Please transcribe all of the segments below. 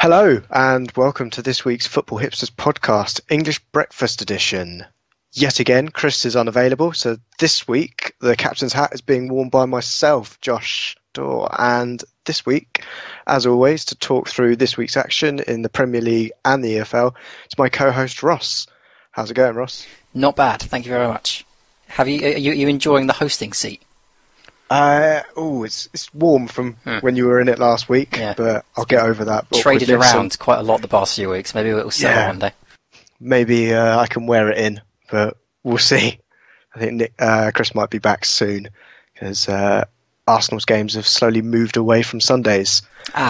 Hello and welcome to this week's Football Hipsters podcast, English Breakfast Edition. Yet again, Chris is unavailable, so this week the captain's hat is being worn by myself, Josh Dorr, and this week, as always, to talk through this week's action in the Premier League and the EFL, it's my co-host Ross. How's it going, Ross? Not bad, thank you very much. Are you enjoying the hosting seat? It's warm from when you were in it last week, but I'll get over that. But traded around quite a lot the past few weeks. Maybe it'll settle one day. Maybe I can wear it in, but we'll see. I think Chris might be back soon because Arsenal's games have slowly moved away from Sundays.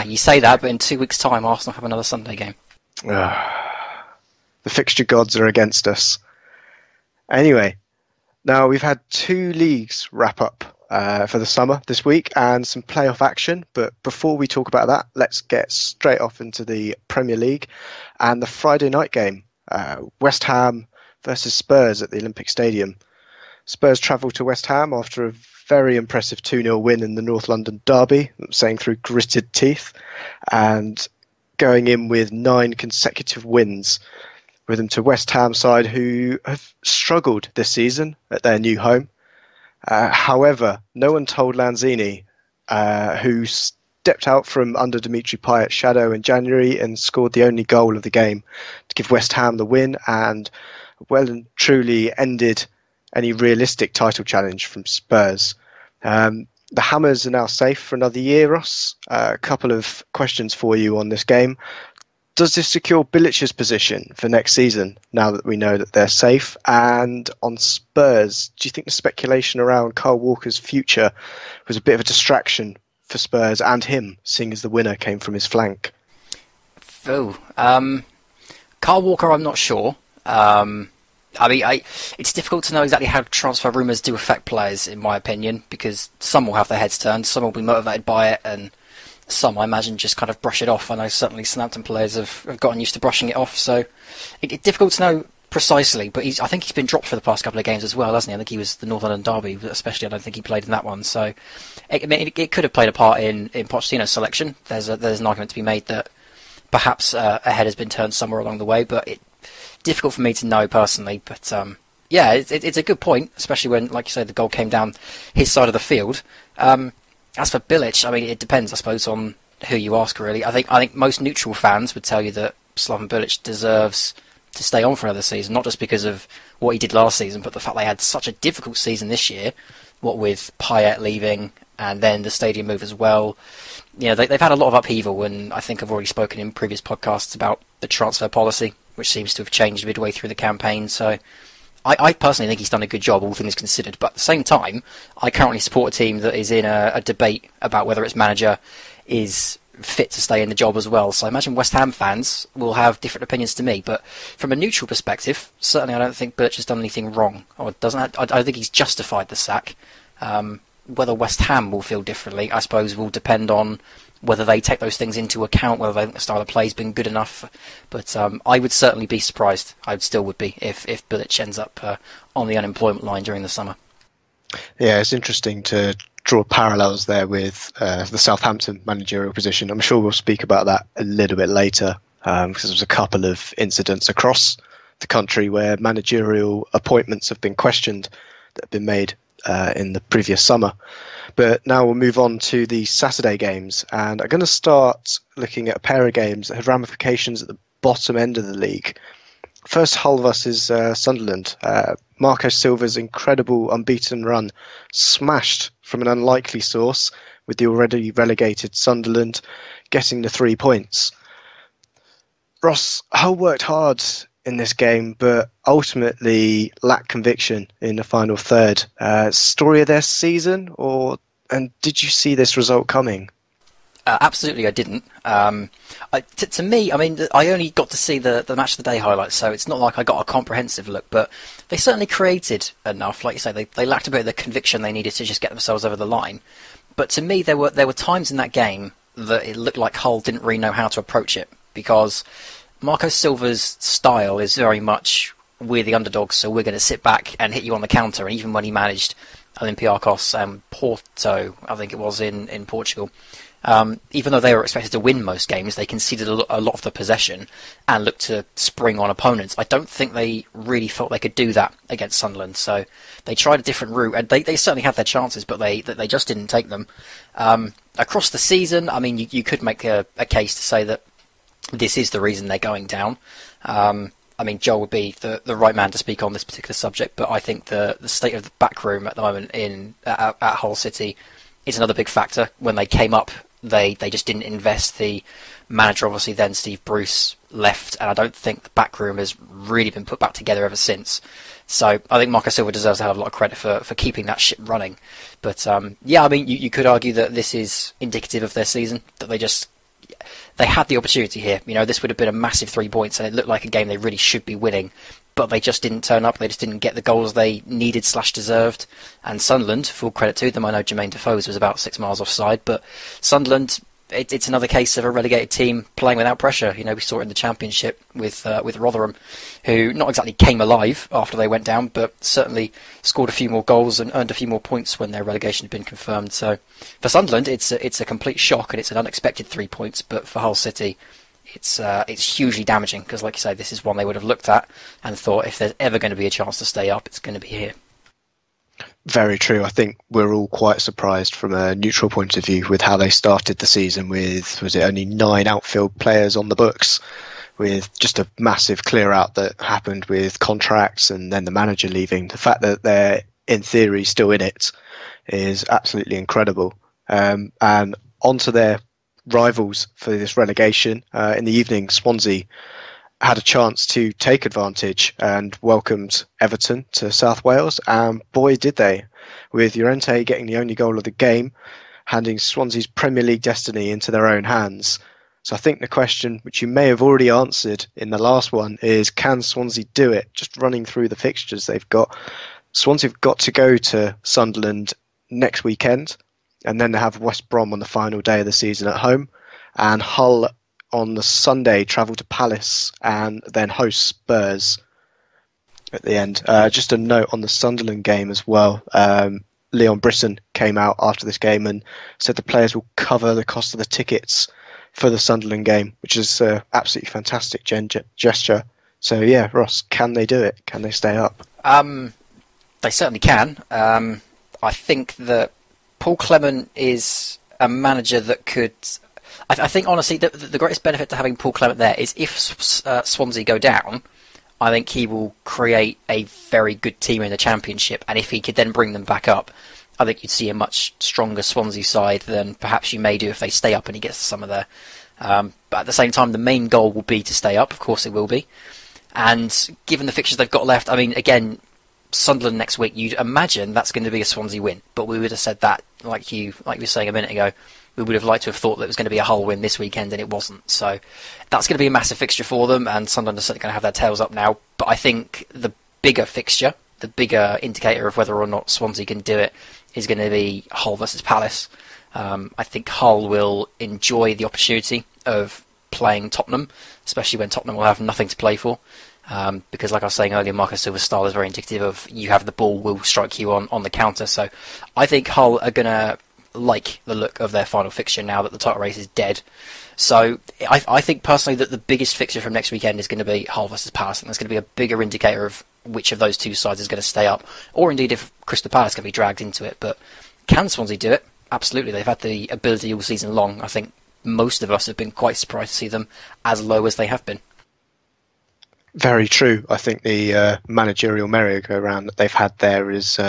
You say that, but in 2 weeks' time, Arsenal have another Sunday game. The fixture gods are against us. Anyway, now we've had 2 leagues wrap up for the summer this week and some playoff action. But before we talk about that, let's get straight off into the Premier League and the Friday night game, West Ham versus Spurs at the Olympic Stadium. Spurs travelled to West Ham after a very impressive 2-0 win in the North London derby, saying through gritted teeth, and going in with 9 consecutive wins with them to West Ham side who have struggled this season at their new home. However, no one told Lanzini, who stepped out from under Dimitri Payet's shadow in January and scored the only goal of the game to give West Ham the win and well and truly ended any realistic title challenge from Spurs. The Hammers are now safe for another year, Ross. A couple of questions for you on this game. Does this secure Bilic's position for next season, now that we know that they're safe? And on Spurs, do you think the speculation around Kyle Walker's future was a bit of a distraction for Spurs and him, seeing as the winner came from his flank? Kyle Walker, I'm not sure. It's difficult to know exactly how transfer rumours do affect players, in my opinion, because some will have their heads turned, some will be motivated by it, and some, I imagine, just kind of brush it off. I know certainly Southampton players have gotten used to brushing it off, so it's difficult to know precisely, but I think he's been dropped for the past couple of games as well, hasn't he? I think he was the North London derby, especially. I don't think he played in that one, so it could have played a part in Pochettino's selection. There's an argument to be made that perhaps a head has been turned somewhere along the way, but it's difficult for me to know personally. But it's a good point, especially when, like you say, the goal came down his side of the field. As for Bilic, it depends, I suppose, on who you ask, really. I think most neutral fans would tell you that Slaven Bilic deserves to stay on for another season, not just because of what he did last season, but the fact they had such a difficult season this year, what with Payet leaving and then the stadium move as well. You know, they've had a lot of upheaval, and I think I've already spoken in previous podcasts about the transfer policy, which seems to have changed midway through the campaign, so I personally think he's done a good job, all things considered, but at the same time, I currently support a team that is in a debate about whether its manager is fit to stay in the job as well. So I imagine West Ham fans will have different opinions to me, but from a neutral perspective, certainly I don't think Bilic has done anything wrong, or doesn't. I think he's justified the sack. Whether West Ham will feel differently, I suppose, will depend on whether they take those things into account, whether they think the style of play has been good enough. But I would certainly be surprised, I still would be, if Bilic ends up on the unemployment line during the summer. Yeah, it's interesting to draw parallels there with the Southampton managerial position. I'm sure we'll speak about that a little bit later, because there's a couple of incidents across the country where managerial appointments have been questioned that have been made in the previous summer. But now we'll move on to the Saturday games, and I'm going to start looking at a pair of games that have ramifications at the bottom end of the league. First, Hull versus Sunderland. Marco Silva's incredible unbeaten run smashed from an unlikely source, with the already relegated Sunderland getting the 3 points. Ross, Hull worked hard in this game, but ultimately lacked conviction in the final third. Story of their season, and did you see this result coming? Absolutely, I didn't. To me, I mean, I only got to see the match of the day highlights, so it's not like I got a comprehensive look. But they certainly created enough. Like you say, they lacked a bit of the conviction they needed to just get themselves over the line. But to me, there were times in that game that it looked like Hull didn't really know how to approach it, because Marco Silva's style is very much, we're the underdogs, so we're going to sit back and hit you on the counter. And even when he managed Olympiacos and Porto, I think it was in Portugal, even though they were expected to win most games, they conceded a lot of the possession and looked to spring on opponents. I don't think they really felt they could do that against Sunderland, so they tried a different route, and they certainly had their chances, but they just didn't take them. Across the season, I mean, you could make a case to say that this is the reason they're going down. I mean, Joel would be the right man to speak on this particular subject, but I think the state of the back room at the moment at Hull City is another big factor. When they came up, they just didn't invest. The manager, obviously, then Steve Bruce, left, and I don't think the back room has really been put back together ever since. So I think Marco Silva deserves to have a lot of credit for keeping that ship running. But yeah, I mean, you could argue that this is indicative of their season, that they had the opportunity here. You know, this would have been a massive 3 points, and it looked like a game they really should be winning, but they just didn't turn up. They just didn't get the goals they needed / deserved. And Sunderland, full credit to them, I know Jermaine Defoe's was about 6 miles offside, but Sunderland, it's another case of a relegated team playing without pressure. You know, we saw it in the Championship with Rotherham, who not exactly came alive after they went down, but certainly scored a few more goals and earned a few more points when their relegation had been confirmed. So for Sunderland, it's a complete shock, and it's an unexpected 3 points. But for Hull City, it's hugely damaging, because, like you say, this is one they would have looked at and thought, if there's ever going to be a chance to stay up, it's going to be here. Very true. I think we're all quite surprised from a neutral point of view with how they started the season with, was it only 9 outfield players on the books, with just a massive clear out that happened with contracts and then the manager leaving. The fact that they're in theory still in it is absolutely incredible. And onto their rivals for this relegation. In the evening, Swansea had a chance to take advantage and welcomed Everton to South Wales, and boy did they, with Llorente getting the only goal of the game, handing Swansea's Premier League destiny into their own hands. So I think the question, which you may have already answered in the last one, is can Swansea do it? Just running through the fixtures they've got. Swansea have got to go to Sunderland next weekend, and then they have West Brom on the final day of the season at home, and Hull on the Sunday travel to Palace and then host Spurs at the end. Just a note on the Sunderland game as well. Leon Brisson came out after this game and said the players will cover the cost of the tickets for the Sunderland game, which is an absolutely fantastic gesture. So yeah, Ross, can they do it? Can they stay up? They certainly can. I think that Paul Clement is a manager that could... I think, honestly, the greatest benefit to having Paul Clement there is if Swansea go down, I think he will create a very good team in the Championship, and if he could then bring them back up, I think you'd see a much stronger Swansea side than perhaps you may do if they stay up and he gets to some of their... but at the same time, the main goal will be to stay up. Of course it will be. And given the fixtures they've got left, I mean, again, Sunderland next week, you'd imagine that's going to be a Swansea win. But we would have said that, like you were saying a minute ago, we would have liked to have thought that it was going to be a Hull win this weekend, and it wasn't. So that's going to be a massive fixture for them, and Sunderland are certainly going to have their tails up now. But I think the bigger fixture, the bigger indicator of whether or not Swansea can do it, is going to be Hull versus Palace. I think Hull will enjoy the opportunity of playing Tottenham, especially when Tottenham will have nothing to play for. Because, like I was saying earlier, Marco Silva's style is very indicative of you have the ball, we'll strike you on the counter. So I think Hull are going to like the look of their final fixture now that the title race is dead. So I think personally that the biggest fixture from next weekend is going to be Hull versus Palace, and that's going to be a bigger indicator of which of those two sides is going to stay up, or indeed if Crystal Palace can be dragged into it. But can Swansea do it? Absolutely. They've had the ability all season long. I think most of us have been quite surprised to see them as low as they have been. Very true. I think the managerial merry-go-round that they've had there is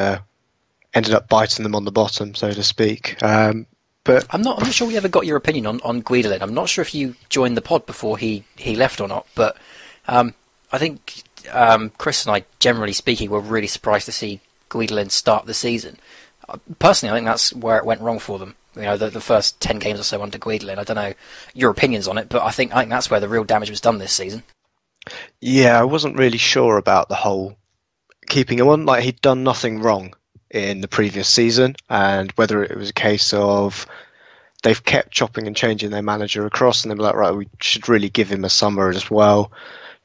ended up biting them on the bottom, so to speak. But I'm not sure we ever got your opinion on Guidolin. I'm not sure if you joined the pod before he left or not, but I think Chris and I, generally speaking, were really surprised to see Guidolin start the season. Personally, I think that's where it went wrong for them. the first 10 games or so under Guidolin. I don't know your opinions on it, but I think that's where the real damage was done this season. Yeah, I wasn't really sure about the whole keeping him on. Like, he'd done nothing wrong in the previous season, and whether it was a case of they've kept chopping and changing their manager across, and they were like, right, we should really give him a summer as well,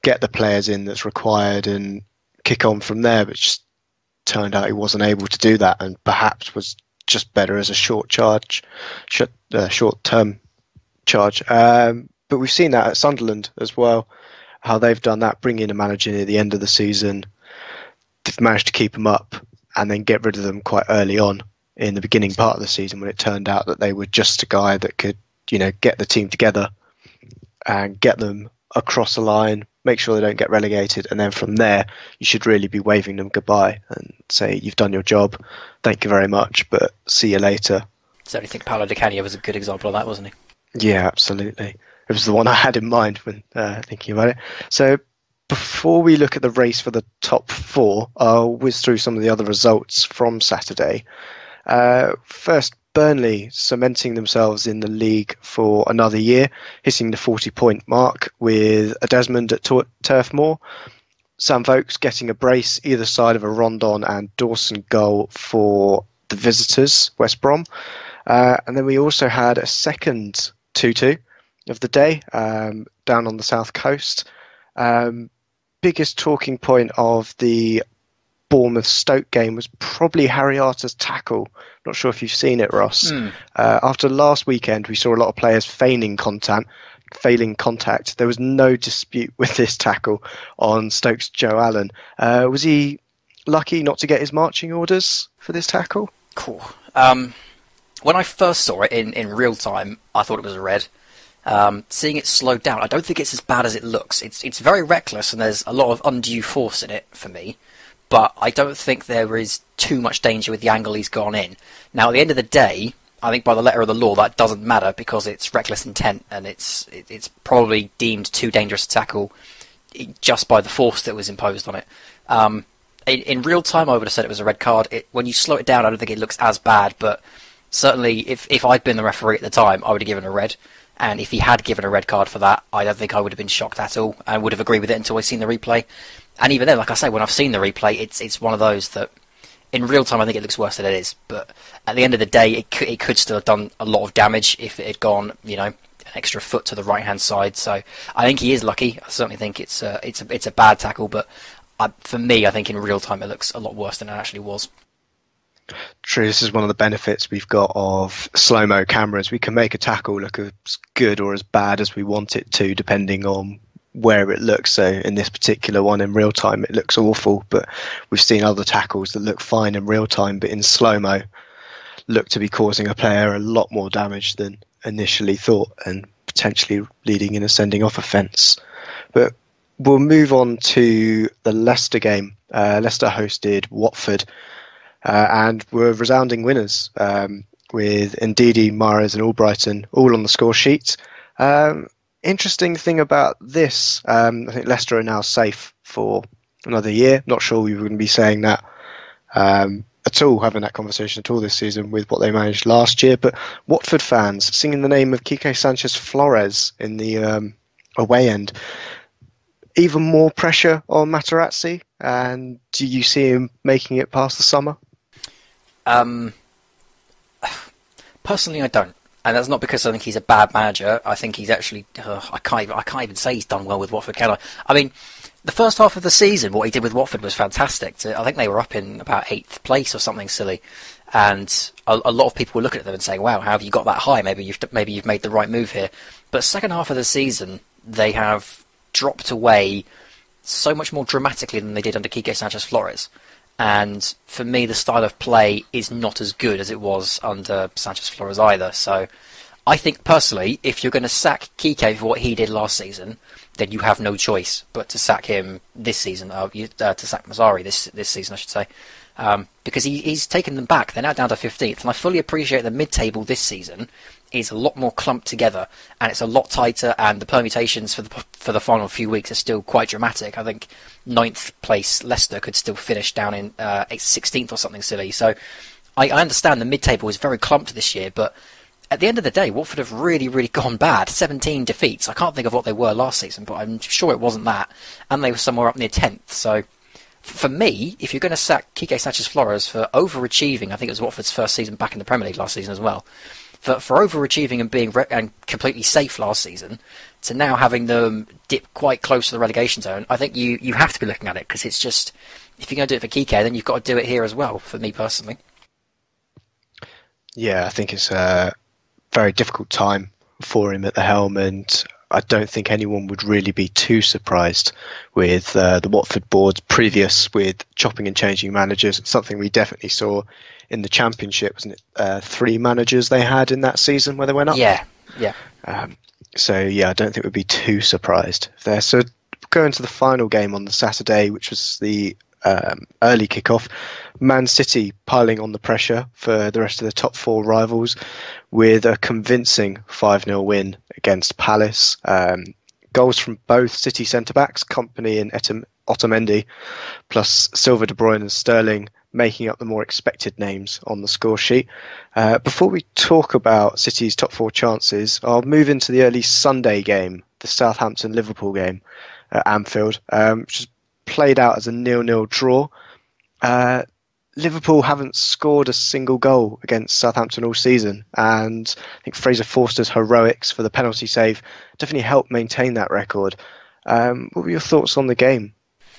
get the players in that's required, and kick on from there. But it just turned out he wasn't able to do that, and perhaps was just better as a short-term charge. But we've seen that at Sunderland as well, how they've done that, bring in a manager near the end of the season. They've managed to keep him up and then get rid of them quite early on in the beginning part of the season, when it turned out that they were just a guy that could, get the team together and get them across the line, make sure they don't get relegated, and then from there you should really be waving them goodbye and say, you've done your job, thank you very much, but see you later. Certainly think Paolo Di Canio was a good example of that, wasn't he? Yeah, absolutely. It was the one I had in mind when thinking about it. So before we look at the race for the top four, I'll whiz through some of the other results from Saturday. First, Burnley cementing themselves in the league for another year, hitting the 40-point mark with a Desmond at Turf Moor. Sam Vokes getting a brace either side of a Rondon and Dawson goal for the visitors, West Brom. And then we also had a second 2-2 of the day down on the south coast. Biggest talking point of the Bournemouth-Stoke game was probably Harry Arter's tackle. Not sure if you've seen it, Ross. After last weekend, we saw a lot of players failing contact. There was no dispute with this tackle on Stoke's Joe Allen. Was he lucky not to get his marching orders for this tackle? Cool. When I first saw it in real time, I thought it was a red. Seeing it slowed down, I don't think it's as bad as it looks. It's very reckless, and there's a lot of undue force in it for me. But I don't think there is too much danger with the angle he's gone in. Now, at the end of the day, I think by the letter of the law that doesn't matter, because it's reckless intent, and it's probably deemed too dangerous to tackle just by the force that was imposed on it. In real time, I would have said it was a red card. When you slow it down, I don't think it looks as bad, but certainly if I'd been the referee at the time, I would have given a red. And if he had given a red card for that, I don't think I would have been shocked at all. I would have agreed with it until I'd seen the replay. And even then, like I say, when I've seen the replay, it's one of those that in real time I think it looks worse than it is. But at the end of the day, it could still have done a lot of damage if it had gone, an extra foot to the right hand side. So I think he is lucky. I certainly think it's a bad tackle, but for me, I think in real time it looks a lot worse than it actually was. True, this is one of the benefits we've got of slow-mo cameras. We can make a tackle look as good or as bad as we want it to, depending on where it looks. So in this particular one, in real time, it looks awful, but we've seen other tackles that look fine in real time, but in slow-mo look to be causing a player a lot more damage than initially thought, and potentially leading in a sending off offence. But we'll move on to the Leicester game. Leicester hosted Watford, and were resounding winners, with Ndidi, Mahrez and Albrighton all on the score sheet. Interesting thing about this, I think Leicester are now safe for another year. Not sure we wouldn't be saying that at all, having that conversation at all this season with what they managed last year. But Watford fans singing the name of Quique Sanchez-Flores in the away end. Even more pressure on Materazzi, and do you see him making it past the summer? Personally, I don't, and that's not because I think he's a bad manager. I think he's actually I can't even say he's done well with Watford, can I? I mean, the first half of the season, what he did with Watford was fantastic. I think they were up in about 8th place or something silly, and a lot of people were looking at them and saying, "Wow, how have you got that high? Maybe you've made the right move here." But second half of the season, they have dropped away so much more dramatically than they did under Quique Sanchez-Flores. And for me, the style of play is not as good as it was under Sanchez-Flores either. So I think, personally, if you're going to sack Quique for what he did last season, then you have no choice but to sack him this season, to sack Mazzari this season, I should say. Because he's taken them back. They're now down to 15th. And I fully appreciate the mid-table this season is a lot more clumped together, and it's a lot tighter, and the permutations for the final few weeks are still quite dramatic. I think 9th place Leicester could still finish down in 16th or something silly. So I understand the mid-table is very clumped this year, but at the end of the day, Watford have really, really gone bad. 17 defeats. I can't think of what they were last season, but I'm sure it wasn't that. And they were somewhere up near 10th. So for me, if you're going to sack Quique Sanchez-Flores for overachieving, I think it was Watford's first season back in the Premier League last season as well, for overachieving and being and completely safe last season, to now having them dip quite close to the relegation zone, I think you have to be looking at it, because it's just, if you're going to do it for Quique, then you've got to do it here as well, for me personally. Yeah, I think it's a very difficult time for him at the helm, and I don't think anyone would really be too surprised with the Watford board's previous with chopping and changing managers. It's something we definitely saw in the Championship, wasn't it? 3 managers they had in that season where they went up. Yeah. So yeah, I don't think we'd be too surprised there. So going to the final game on the Saturday, which was the early kickoff, Man City piling on the pressure for the rest of the top 4 rivals with a convincing 5-0 win against Palace. Goals from both City centre-backs, Kompany and Otamendi, plus Silva, De Bruyne and Sterling making up the more expected names on the score sheet. Before we talk about City's top 4 chances, I'll move into the early Sunday game, the Southampton-Liverpool game at Anfield, which is played out as a 0-0 draw. Liverpool haven't scored a single goal against Southampton all season, and I think Fraser Forster's heroics for the penalty save definitely helped maintain that record. What were your thoughts on the game,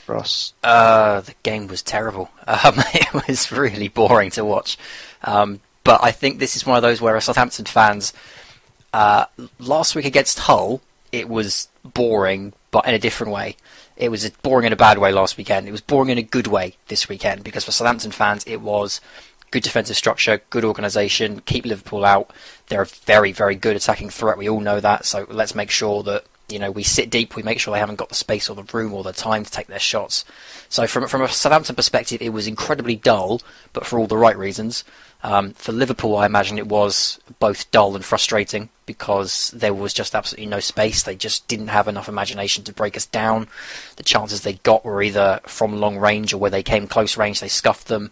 Ross? The game was terrible. It was really boring to watch. But I think this is one of those where Southampton fans, last week against Hull, it was boring, but in a different way. It was boring in a bad way last weekend. It was boring in a good way this weekend, because for Southampton fans, it was good defensive structure, good organisation, keep Liverpool out. They're a very, very good attacking threat. We all know that. So let's make sure that, you know, we sit deep. We make sure they haven't got the space or the room or the time to take their shots. So from a Southampton perspective, it was incredibly dull, but for all the right reasons. For Liverpool, I imagine it was both dull and frustrating, because there was just absolutely no space. They just didn't have enough imagination to break us down. The chances they got were either from long range, or where they came close range, they scuffed them.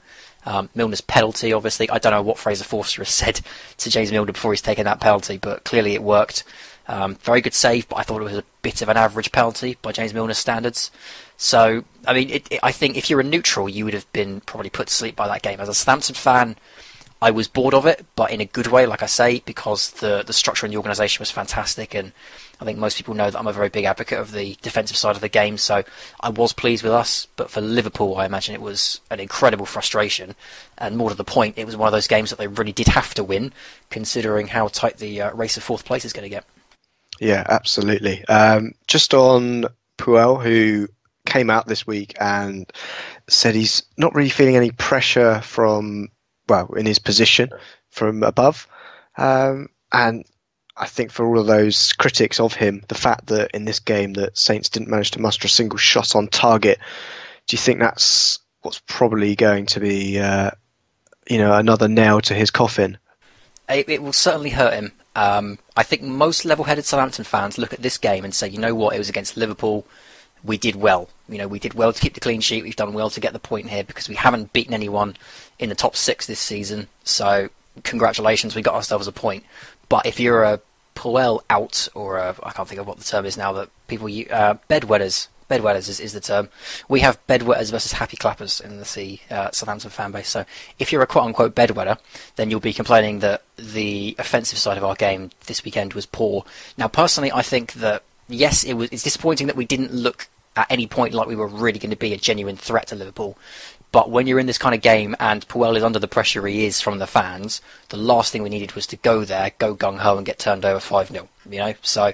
Milner's penalty, obviously, I don't know what Fraser Forster has said to James Milner before he's taken that penalty, but clearly it worked. Very good save, but I thought it was a bit of an average penalty by James Milner's standards. So, I mean, I think if you're a neutral, you would have been probably put to sleep by that game. As a Southampton fan, I was bored of it, but in a good way, like I say, because the structure and the organisation was fantastic, and I think most people know that I'm a very big advocate of the defensive side of the game, so I was pleased with us. But for Liverpool, I imagine it was an incredible frustration, and more to the point, it was one of those games that they really did have to win, considering how tight the race of 4th place is going to get. Yeah, absolutely. Just on Puel, who came out this week and said he's not really feeling any pressure from, well, in his position from above. And I think for all of those critics of him, the fact that in this game that Saints didn't manage to muster a single shot on target, do you think that's what's probably going to be, another nail to his coffin? It will certainly hurt him. I think most level-headed Southampton fans look at this game and say, you know what, it was against Liverpool. We did well. You know, we did well to keep the clean sheet. We've done well to get the point here, because we haven't beaten anyone in the top 6 this season. So, congratulations, we got ourselves a point. But if you're a Puel out, or I can't think of what the term is now that people use, bedwetters. Bedwetters is the term. We have bedwetters versus happy clappers in the Southampton fan base. So if you're a quote-unquote bedwetter, then you'll be complaining that the offensive side of our game this weekend was poor. Now, personally, I think that, yes, it's disappointing that we didn't look at any point like we were really going to be a genuine threat to Liverpool. But when you're in this kind of game and Puel is under the pressure he is from the fans, the last thing we needed was to go there, go gung-ho and get turned over 5-0. You know, so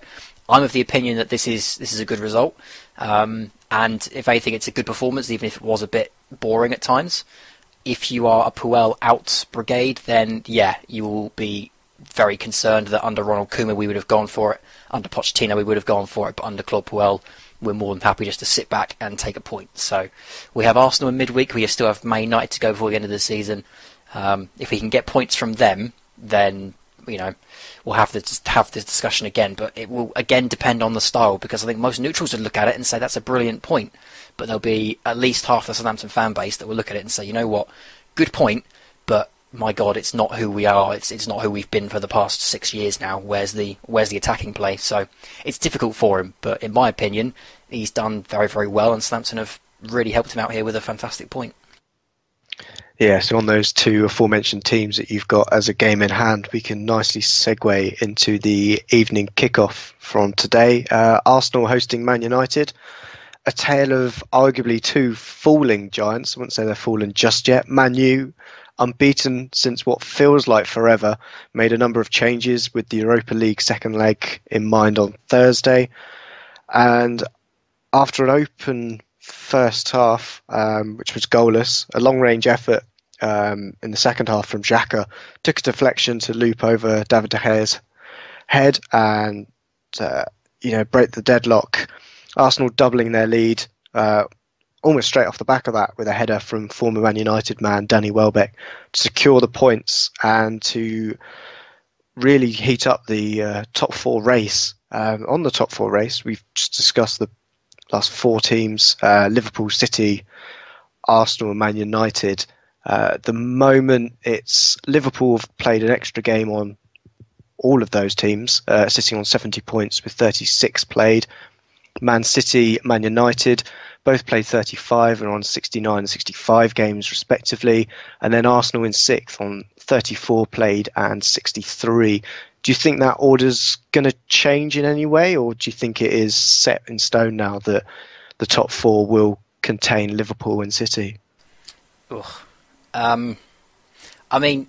I'm of the opinion that this is a good result. And if anything, it's a good performance, even if it was a bit boring at times. If you are a Puel out brigade, then yeah, you will be very concerned that under Ronald Koeman we would have gone for it, under Pochettino we would have gone for it, but under Claude Puel we're more than happy just to sit back and take a point. So we have Arsenal in midweek, we still have Man United to go before the end of the season. If we can get points from them, then we'll have this discussion again, but it will again depend on the style, because I think most neutrals would look at it and say that's a brilliant point, but there'll be at least half the Southampton fan base that will look at it and say, you know what, good point, but my God, it's not who we are. It's not who we've been for the past 6 years now. Where's the attacking play? So it's difficult for him. But in my opinion, he's done very, very well, and Southampton have really helped him out here with a fantastic point. Yeah, so on those two aforementioned teams that you've got as a game in hand, we can nicely segue into the evening kickoff from today. Arsenal hosting Man United. A tale of arguably two falling giants. I wouldn't say they're fallen just yet. Man U, unbeaten since what feels like forever, made a number of changes with the Europa League second leg in mind on Thursday. And after an open first half, which was goalless, a long-range effort in the second half from Xhaka took a deflection to loop over David De Gea's head and break the deadlock. Arsenal doubling their lead almost straight off the back of that with a header from former Man United man Danny Welbeck to secure the points and to really heat up the top four race. On the top four race, we've just discussed the last four teams, Liverpool, City, Arsenal and Man United. At the moment, it's Liverpool have played an extra game on all of those teams, sitting on 70 points with 36 played. Man City, Man United, both played 35 and are on 69 and 65 games respectively. And then Arsenal in sixth on 34 played and 63. Do you think that order's going to change in any way, or do you think it is set in stone now that the top four will contain Liverpool and City? I mean,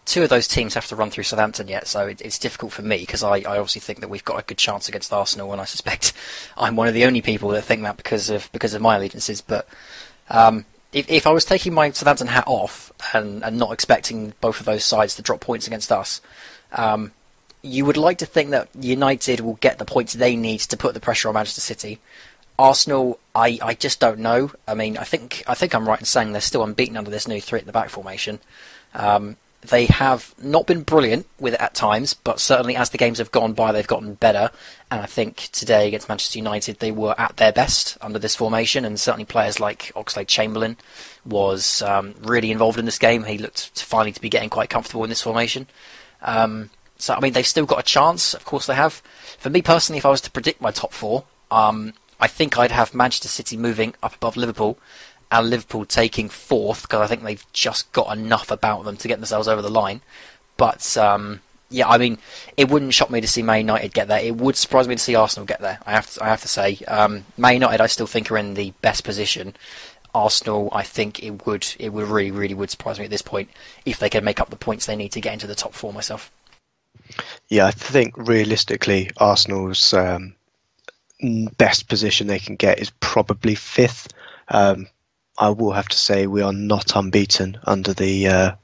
two of those teams have to run through Southampton yet, so it's difficult for me because I obviously think that we've got a good chance against Arsenal, and I suspect I'm one of the only people that think that because of my allegiances. But if I was taking my Southampton hat off and not expecting both of those sides to drop points against us, you would like to think that United will get the points they need to put the pressure on Manchester City. Arsenal, I just don't know. I mean, I think I'm right in saying they're still unbeaten under this new three at the back formation. They have not been brilliant with it at times, but certainly as the games have gone by, they've gotten better. And I think today against Manchester United, they were at their best under this formation. And certainly players like Oxlade-Chamberlain was really involved in this game. He looked finally to be getting quite comfortable in this formation. So, I mean, they've still got a chance. Of course they have. For me personally, if I was to predict my top four, I think I'd have Manchester City moving up above Liverpool and Liverpool taking fourth because I think they've just got enough about them to get themselves over the line. But, yeah, I mean, it wouldn't shock me to see Man United get there. It would surprise me to see Arsenal get there, I have to say. Man United, I still think, are in the best position. Arsenal, I think it would really, really would surprise me at this point if they can make up the points they need to get into the top four myself. Yeah, I think realistically, Arsenal's best position they can get is probably fifth. I will have to say we are not unbeaten under the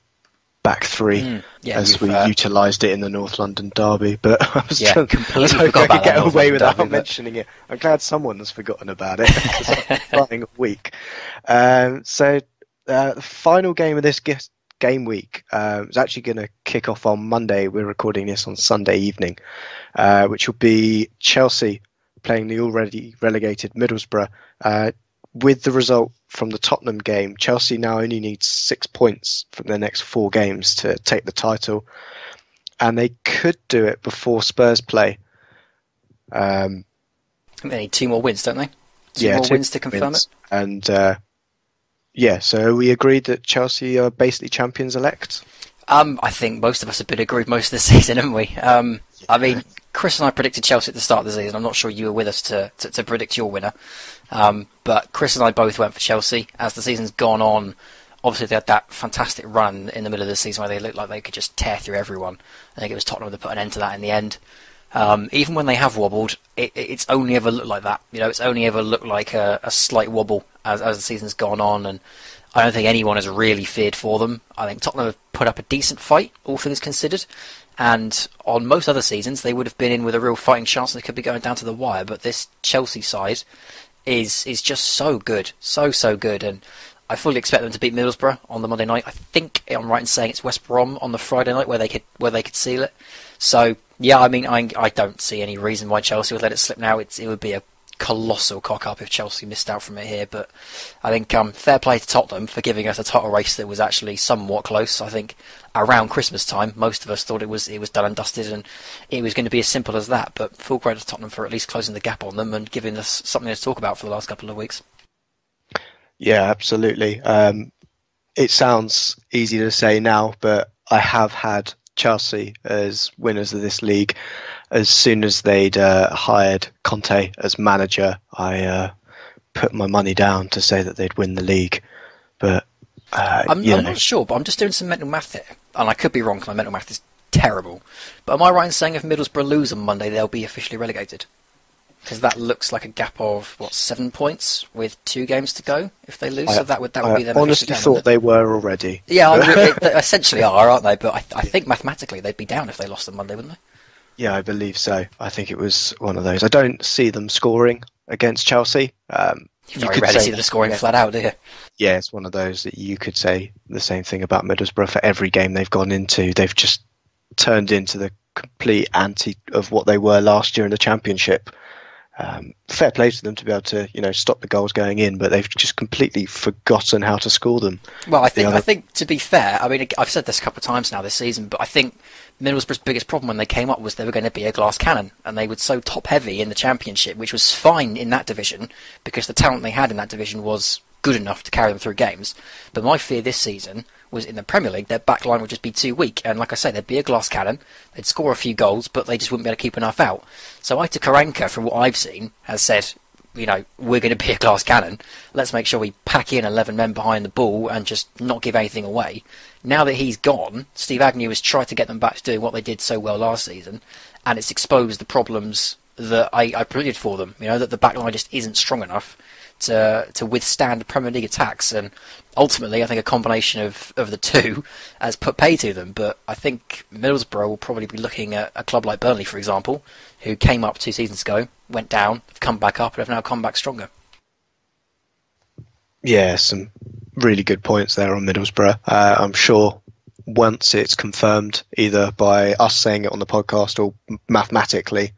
back three as we utilised it in the North London derby. But I was completely I forgot about could get away without derby, mentioning it. I'm glad someone has forgotten about it because I'm flying a week. So the final game of this game week is actually going to kick off on Monday. We're recording this on Sunday evening, which will be Chelsea playing the already relegated Middlesbrough. With the result from the Tottenham game, Chelsea now only needs 6 points from their next 4 games to take the title, and they could do it before Spurs play. I think they need 2 more wins, don't they? Two more wins to confirm it. And so we agreed that Chelsea are basically champions-elect. I think most of us have been agreed most of the season, haven't we? I mean, Chris and I predicted Chelsea at the start of the season. I'm not sure you were with us to predict your winner. But Chris and I both went for Chelsea. As the season's gone on, obviously they had that fantastic run in the middle of the season where they looked like they could just tear through everyone. I think it was Tottenham that put an end to that in the end. Even when they have wobbled, it's only ever looked like that. You know, it's only ever looked like a slight wobble as the season's gone on, and I don't think anyone has really feared for them. I think Tottenham have put up a decent fight, all things considered, and on most other seasons they would have been in with a real fighting chance and they could be going down to the wire, but this Chelsea side is just so good, so good, and I fully expect them to beat Middlesbrough on the Monday night. I think I'm right in saying it's West Brom on the Friday night where they could seal it. So yeah, I mean, I don't see any reason why Chelsea would let it slip now. It would be a colossal cock-up if Chelsea missed out from it here, but I think fair play to Tottenham for giving us a title race that was actually somewhat close. I think around Christmas time, most of us thought it was done and dusted, and it was going to be as simple as that, but full credit to Tottenham for at least closing the gap on them and giving us something to talk about for the last couple of weeks. Yeah, absolutely. It sounds easy to say now, but I have had Chelsea as winners of this league. As soon as they'd hired Conte as manager, I put my money down to say that they'd win the league. But I'm not sure, but I'm just doing some mental math here, and I could be wrong because my mental math is terrible. But am I right in saying if Middlesbrough lose on Monday, they'll be officially relegated? Because that looks like a gap of 7 points with 2 games to go. If they lose, so that would be them. I honestly thought they were already. Yeah, they essentially are, aren't they? But I think mathematically they'd be down if they lost on Monday, wouldn't they? Yeah, I believe so. I think it was one of those. I don't see them scoring against Chelsea. You very rarely see them scoring flat out, do you? Yeah, it's one of those that you could say the same thing about Middlesbrough. For every game they've gone into, they've just turned into the complete anti of what they were last year in the Championship. Fair play to them to be able to, stop the goals going in, but they've just completely forgotten how to score them. Well, I think to be fair, I mean, I've said this a couple of times now this season, but I think Middlesbrough's biggest problem when they came up was they were going to be a glass cannon, and they were so top heavy in the Championship, which was fine in that division because the talent they had in that division was good enough to carry them through games. But my fear this season was in the Premier League, their back line would just be too weak. And like I say, they'd be a glass cannon, they'd score a few goals, but they just wouldn't be able to keep enough out. So Aitor Karanka, from what I've seen, has said, we're going to be a glass cannon. Let's make sure we pack in 11 men behind the ball and just not give anything away. Now that he's gone, Steve Agnew has tried to get them back to doing what they did so well last season, and it's exposed the problems that I predicted for them. That the back line just isn't strong enough to withstand the Premier League attacks, and ultimately I think a combination of the two has put pay to them. But I think Middlesbrough will probably be looking at a club like Burnley, for example, who came up 2 seasons ago, went down, have come back up, and have now come back stronger. Yeah, some really good points there on Middlesbrough. I'm sure once it's confirmed, either by us saying it on the podcast or mathematically,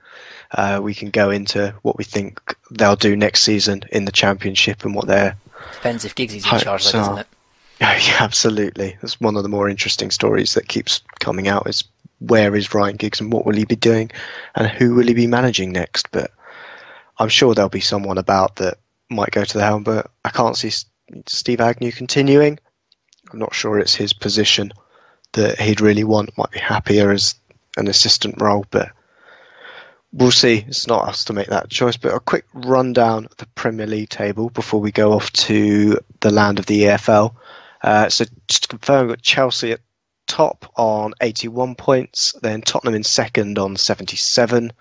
we can go into what we think they'll do next season in the Championship and what they're... Depends if Giggsy's in charge, though, doesn't it? Yeah, absolutely. That's one of the more interesting stories that keeps coming out, is where is Ryan Giggs and what will he be doing and who will he be managing next. But I'm sure there'll be someone about that might go to the helm, but I can't see Steve Agnew continuing. I'm not sure it's his position that he'd really want. Might be happier as an assistant role, but we'll see. It's not us to make that choice. But a quick rundown of the Premier League table before we go off to the land of the EFL. So just to confirm, we've got Chelsea at top on 81 points, then Tottenham in second on 77,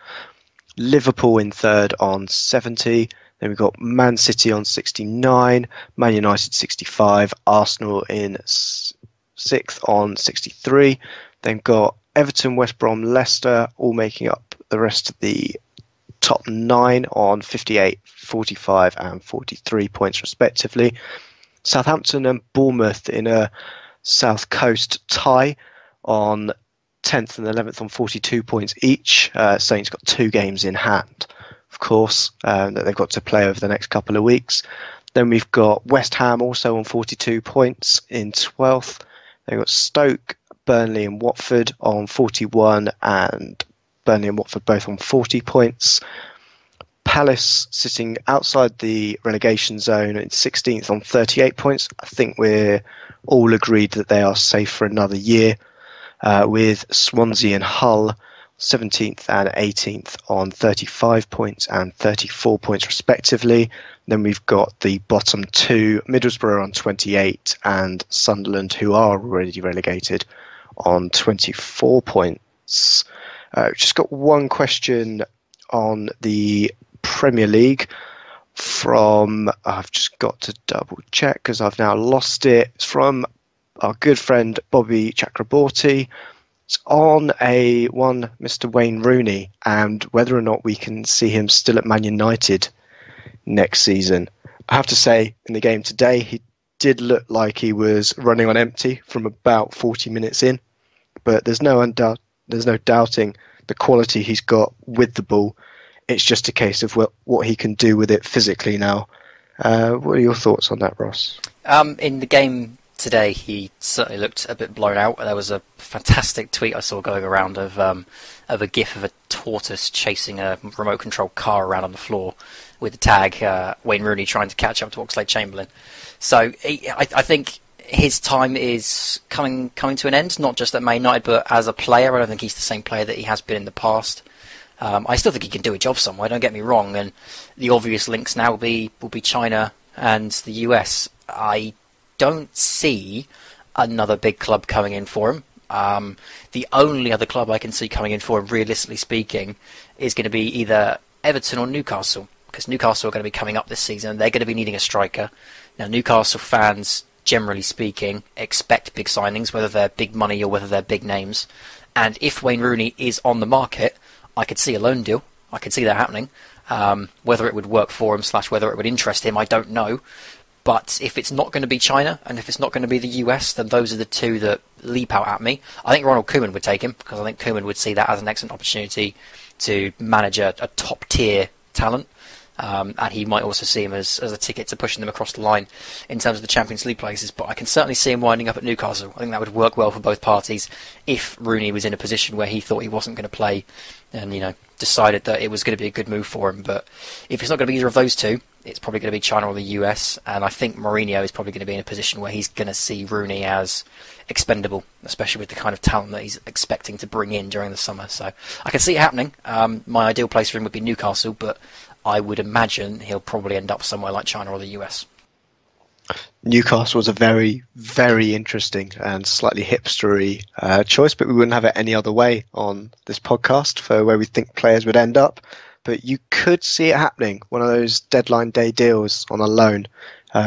Liverpool in third on 70, then we've got Man City on 69, Man United 65, Arsenal in sixth on 63, then got Everton, West Brom, Leicester all making up the rest of the top 9 on 58, 45 and 43 points respectively. Southampton and Bournemouth in a South Coast tie on 10th and 11th on 42 points each. Saints got 2 games in hand, of course, that they've got to play over the next couple of weeks. Then we've got West Ham also on 42 points in 12th. They've got Stoke, Burnley and Watford on 41, and Burnley and Watford both on 40 points. Palace sitting outside the relegation zone in 16th on 38 points. I think we're all agreed that they are safe for another year, with Swansea and Hull 17th and 18th on 35 points and 34 points respectively. Then we've got the bottom 2, Middlesbrough on 28 and Sunderland, who are already relegated, on 24 points. Just got one question on the Premier League from, I've just got to double check because I've now lost it. It's from our good friend Bobby Chakraborty. It's on one Mr. Wayne Rooney and whether or not we can see him still at Man United next season. I have to say, in the game today, he did look like he was running on empty from about 40 minutes in, but there's no doubting the quality he's got with the ball it's just a case of what he can do with it physically now. What are your thoughts on that, Ross? In the game today, he certainly looked a bit blown out. There was a fantastic tweet I saw going around of a gif of a tortoise chasing a remote control car around on the floor with the tag Wayne Rooney trying to catch up to Oxlade-Chamberlain. So I think his time is coming to an end, not just at Man United, but as a player. I don't think he's the same player that he has been in the past. I still think he can do a job somewhere, don't get me wrong, and the obvious links now will be China and the US. I don't see another big club coming in for him. The only other club I can see coming in for him, realistically speaking, is going to be either Everton or Newcastle, because Newcastle are going to be coming up this season, and they're going to be needing a striker. Now, Newcastle fans, generally speaking, expect big signings, whether they're big money or whether they're big names. And if Wayne Rooney is on the market, I could see a loan deal. I could see that happening. Whether it would work for him / whether it would interest him, I don't know. But if it's not going to be China and if it's not going to be the US, then those are the two that leap out at me. I think Ronald Koeman would take him, because I think Koeman would see that as an excellent opportunity to manage a top-tier talent. And he might also see him as a ticket to pushing them across the line in terms of the Champions League places. But I can certainly see him winding up at Newcastle. I think that would work well for both parties if Rooney was in a position where he thought he wasn't going to play and, decided that it was going to be a good move for him. But if it's not going to be either of those two, it's probably going to be China or the US. And I think Mourinho is probably going to be in a position where he's going to see Rooney as expendable, especially with the kind of talent that he's expecting to bring in during the summer. So I can see it happening. My ideal place for him would be Newcastle, but I would imagine he'll probably end up somewhere like China or the US. Newcastle was a very, very interesting and slightly hipstery choice, but we wouldn't have it any other way on this podcast for where we think players would end up. But you could see it happening, one of those deadline day deals on a loan.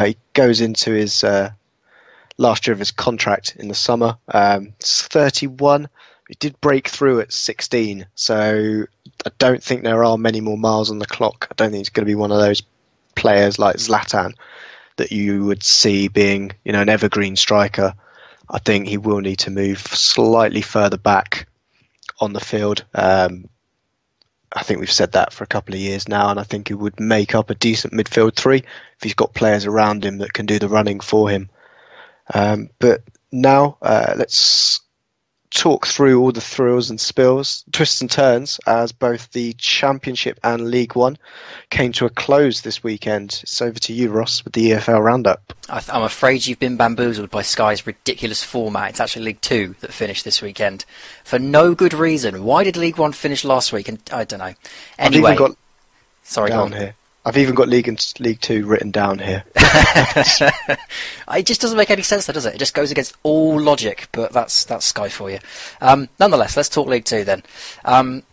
He goes into his last year of his contract in the summer. He's 31. He did break through at 16, so I don't think there are many more miles on the clock. I don't think he's going to be one of those players like Zlatan that you would see being, an evergreen striker. I think he will need to move slightly further back on the field. I think we've said that for a couple of years now, and I think he would make up a decent midfield three if he's got players around him that can do the running for him. But now let's talk through all the thrills and spills, twists and turns, as both the Championship and League One came to a close this weekend. It's over to you, Ross, with the EFL Roundup. I'm afraid you've been bamboozled by Sky's ridiculous format. It's actually League Two that finished this weekend for no good reason. Why did League One finish last week? And I don't know. Anyway, I've even got League and League Two written down here. It just doesn't make any sense, though, does it? It just goes against all logic, but that's Sky for you. Nonetheless, let's talk League Two then.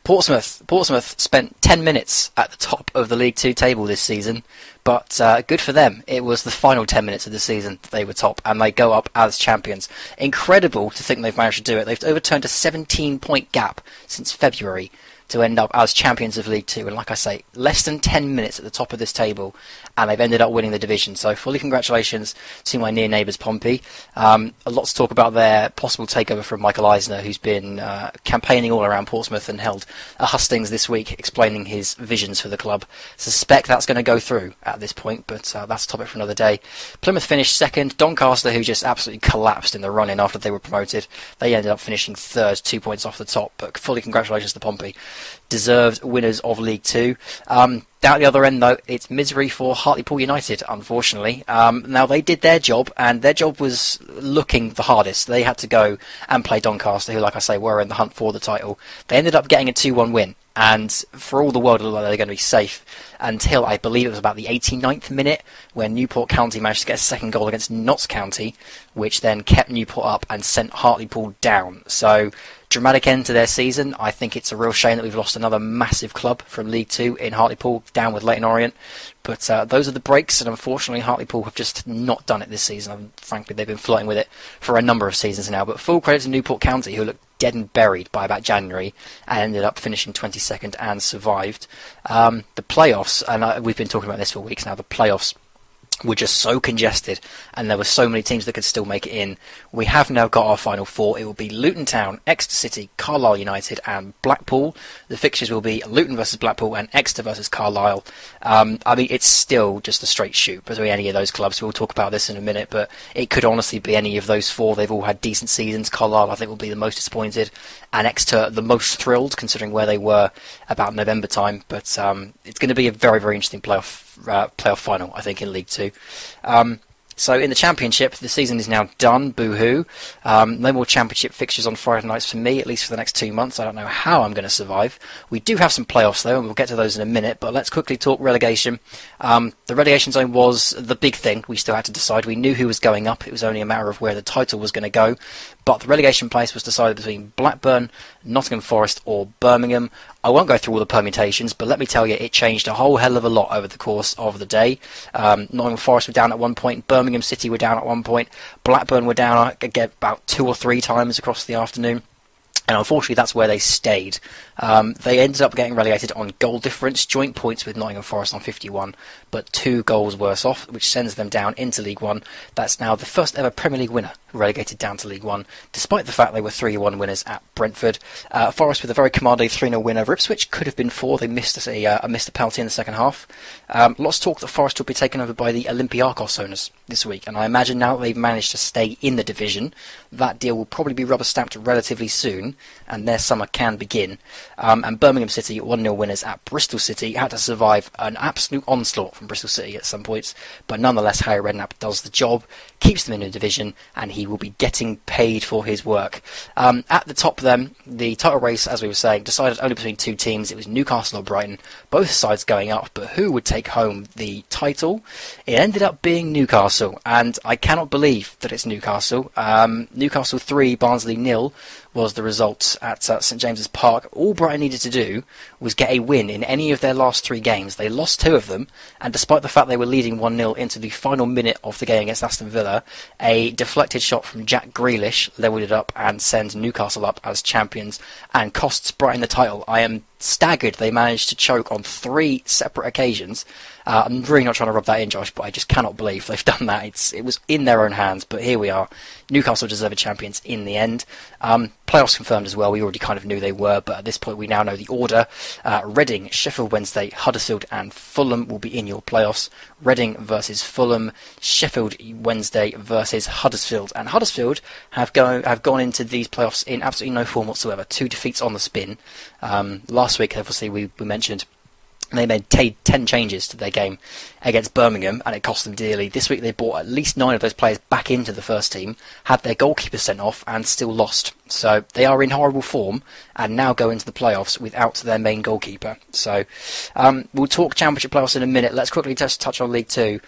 Portsmouth spent 10 minutes at the top of the League Two table this season, but good for them. It was the final 10 minutes of the season that they were top, and they go up as champions. Incredible to think they've managed to do it. They've overturned a 17-point gap since February to end up as champions of League Two, and like I say, less than 10 minutes at the top of this table, and they've ended up winning the division. So fully congratulations to my near neighbours Pompey. A lot to talk about their possible takeover from Michael Eisner, who's been campaigning all around Portsmouth and held a hustings this week explaining his visions for the club. Suspect that's going to go through at this point, but that's a topic for another day. Plymouth finished second. Doncaster, who just absolutely collapsed in the run-in after they were promoted, they ended up finishing third, 2 points off the top, but fully congratulations to Pompey. Deserved winners of League Two. Down at the other end, though, it's misery for Hartlepool United, unfortunately. Now, they did their job, and their job was looking the hardest. They had to go and play Doncaster, who, like I say, were in the hunt for the title. They ended up getting a 2-1 win, and for all the world, it looked like they were going to be safe until, I believe it was about the 89th minute, when Newport County managed to get a second goal against Notts County, which then kept Newport up and sent Hartlepool down. So, dramatic end to their season. I think it's a real shame that we've lost another massive club from League Two in Hartlepool, down with Leyton Orient. But those are the breaks, and unfortunately Hartlepool have just not done it this season. And frankly, they've been flirting with it for a number of seasons now. But full credit to Newport County, who looked dead and buried by about January and ended up finishing 22nd and survived. The playoffs, and we've been talking about this for weeks now, the playoffs were just so congested, and there were so many teams that could still make it in. We have now got our final four. It will be Luton Town, Exeter City, Carlisle United and Blackpool. The fixtures will be Luton versus Blackpool and Exeter versus Carlisle. I mean, it's still just a straight shoot between any of those clubs. We'll talk about this in a minute, but it could honestly be any of those four. They've all had decent seasons. Carlisle, I think, will be the most disappointed, and Exeter the most thrilled, considering where they were about November time. But it's going to be a very, very interesting playoff final, I think, in League Two. So in the Championship, the season is now done. Boo-hoo. No more Championship fixtures on Friday nights for me, at least for the next 2 months. I don't know how I'm going to survive. We do have some playoffs, though, and we'll get to those in a minute. But let's quickly talk relegation. The relegation zone was the big thing. We still had to decide. We knew who was going up. It was only a matter of where the title was going to go. But the relegation place was decided between Blackburn, Nottingham Forest or Birmingham. I won't go through all the permutations, but let me tell you, it changed a whole hell of a lot over the course of the day. Nottingham Forest were down at one point, Birmingham City were down at one point, Blackburn were down again about 2 or 3 times across the afternoon. And unfortunately, that's where they stayed. They ended up getting relegated on goal difference, joint points with Nottingham Forest on 51, but 2 goals worse off, which sends them down into League One. That's now the first ever Premier League winner relegated down to League One, despite the fact they were 3-1 winners at Brentford. Forest with a very commanding 3-0 win over Ipswich. Could have been 4. They missed a penalty in the second half. Lots of talk that Forest will be taken over by the Olympiacos owners this week, and I imagine now that they've managed to stay in the division, that deal will probably be rubber stamped relatively soon, and their summer can begin. And Birmingham City, 1-0 winners at Bristol City, had to survive an absolute onslaught from Bristol City at some points, but nonetheless Harry Redknapp does the job, keeps them in the division, and he will be getting paid for his work. At the top then, the title race, as we were saying, decided only between 2 teams. It was Newcastle or Brighton, both sides going up, but who would take home the title? It ended up being Newcastle, and I cannot believe that it's Newcastle. Newcastle 3, Barnsley 0 was the result at St James's Park. All Brighton needed to do was get a win in any of their last 3 games. They lost 2 of them, and despite the fact they were leading 1-0 into the final minute of the game against Aston Villa, a deflected shot from Jack Grealish levelled it up and sends Newcastle up as champions and costs Brighton the title. I am staggered they managed to choke on 3 separate occasions. I'm really not trying to rub that in, Josh, but I just cannot believe they've done that. It was in their own hands, but here we are. Newcastle deserved champions in the end. Playoffs confirmed as well. We already kind of knew they were, but at this point we now know the order. Reading, Sheffield Wednesday, Huddersfield and Fulham will be in your playoffs. Reading versus Fulham, Sheffield Wednesday versus Huddersfield. And Huddersfield have gone into these playoffs in absolutely no form whatsoever. 2 defeats on the spin. Last week, obviously, we mentioned they made 10 changes to their game against Birmingham, and it cost them dearly. This week they brought at least 9 of those players back into the first team, had their goalkeeper sent off, and still lost. So they are in horrible form, and now go into the playoffs without their main goalkeeper. So we'll talk Championship playoffs in a minute. Let's quickly just touch on League Two.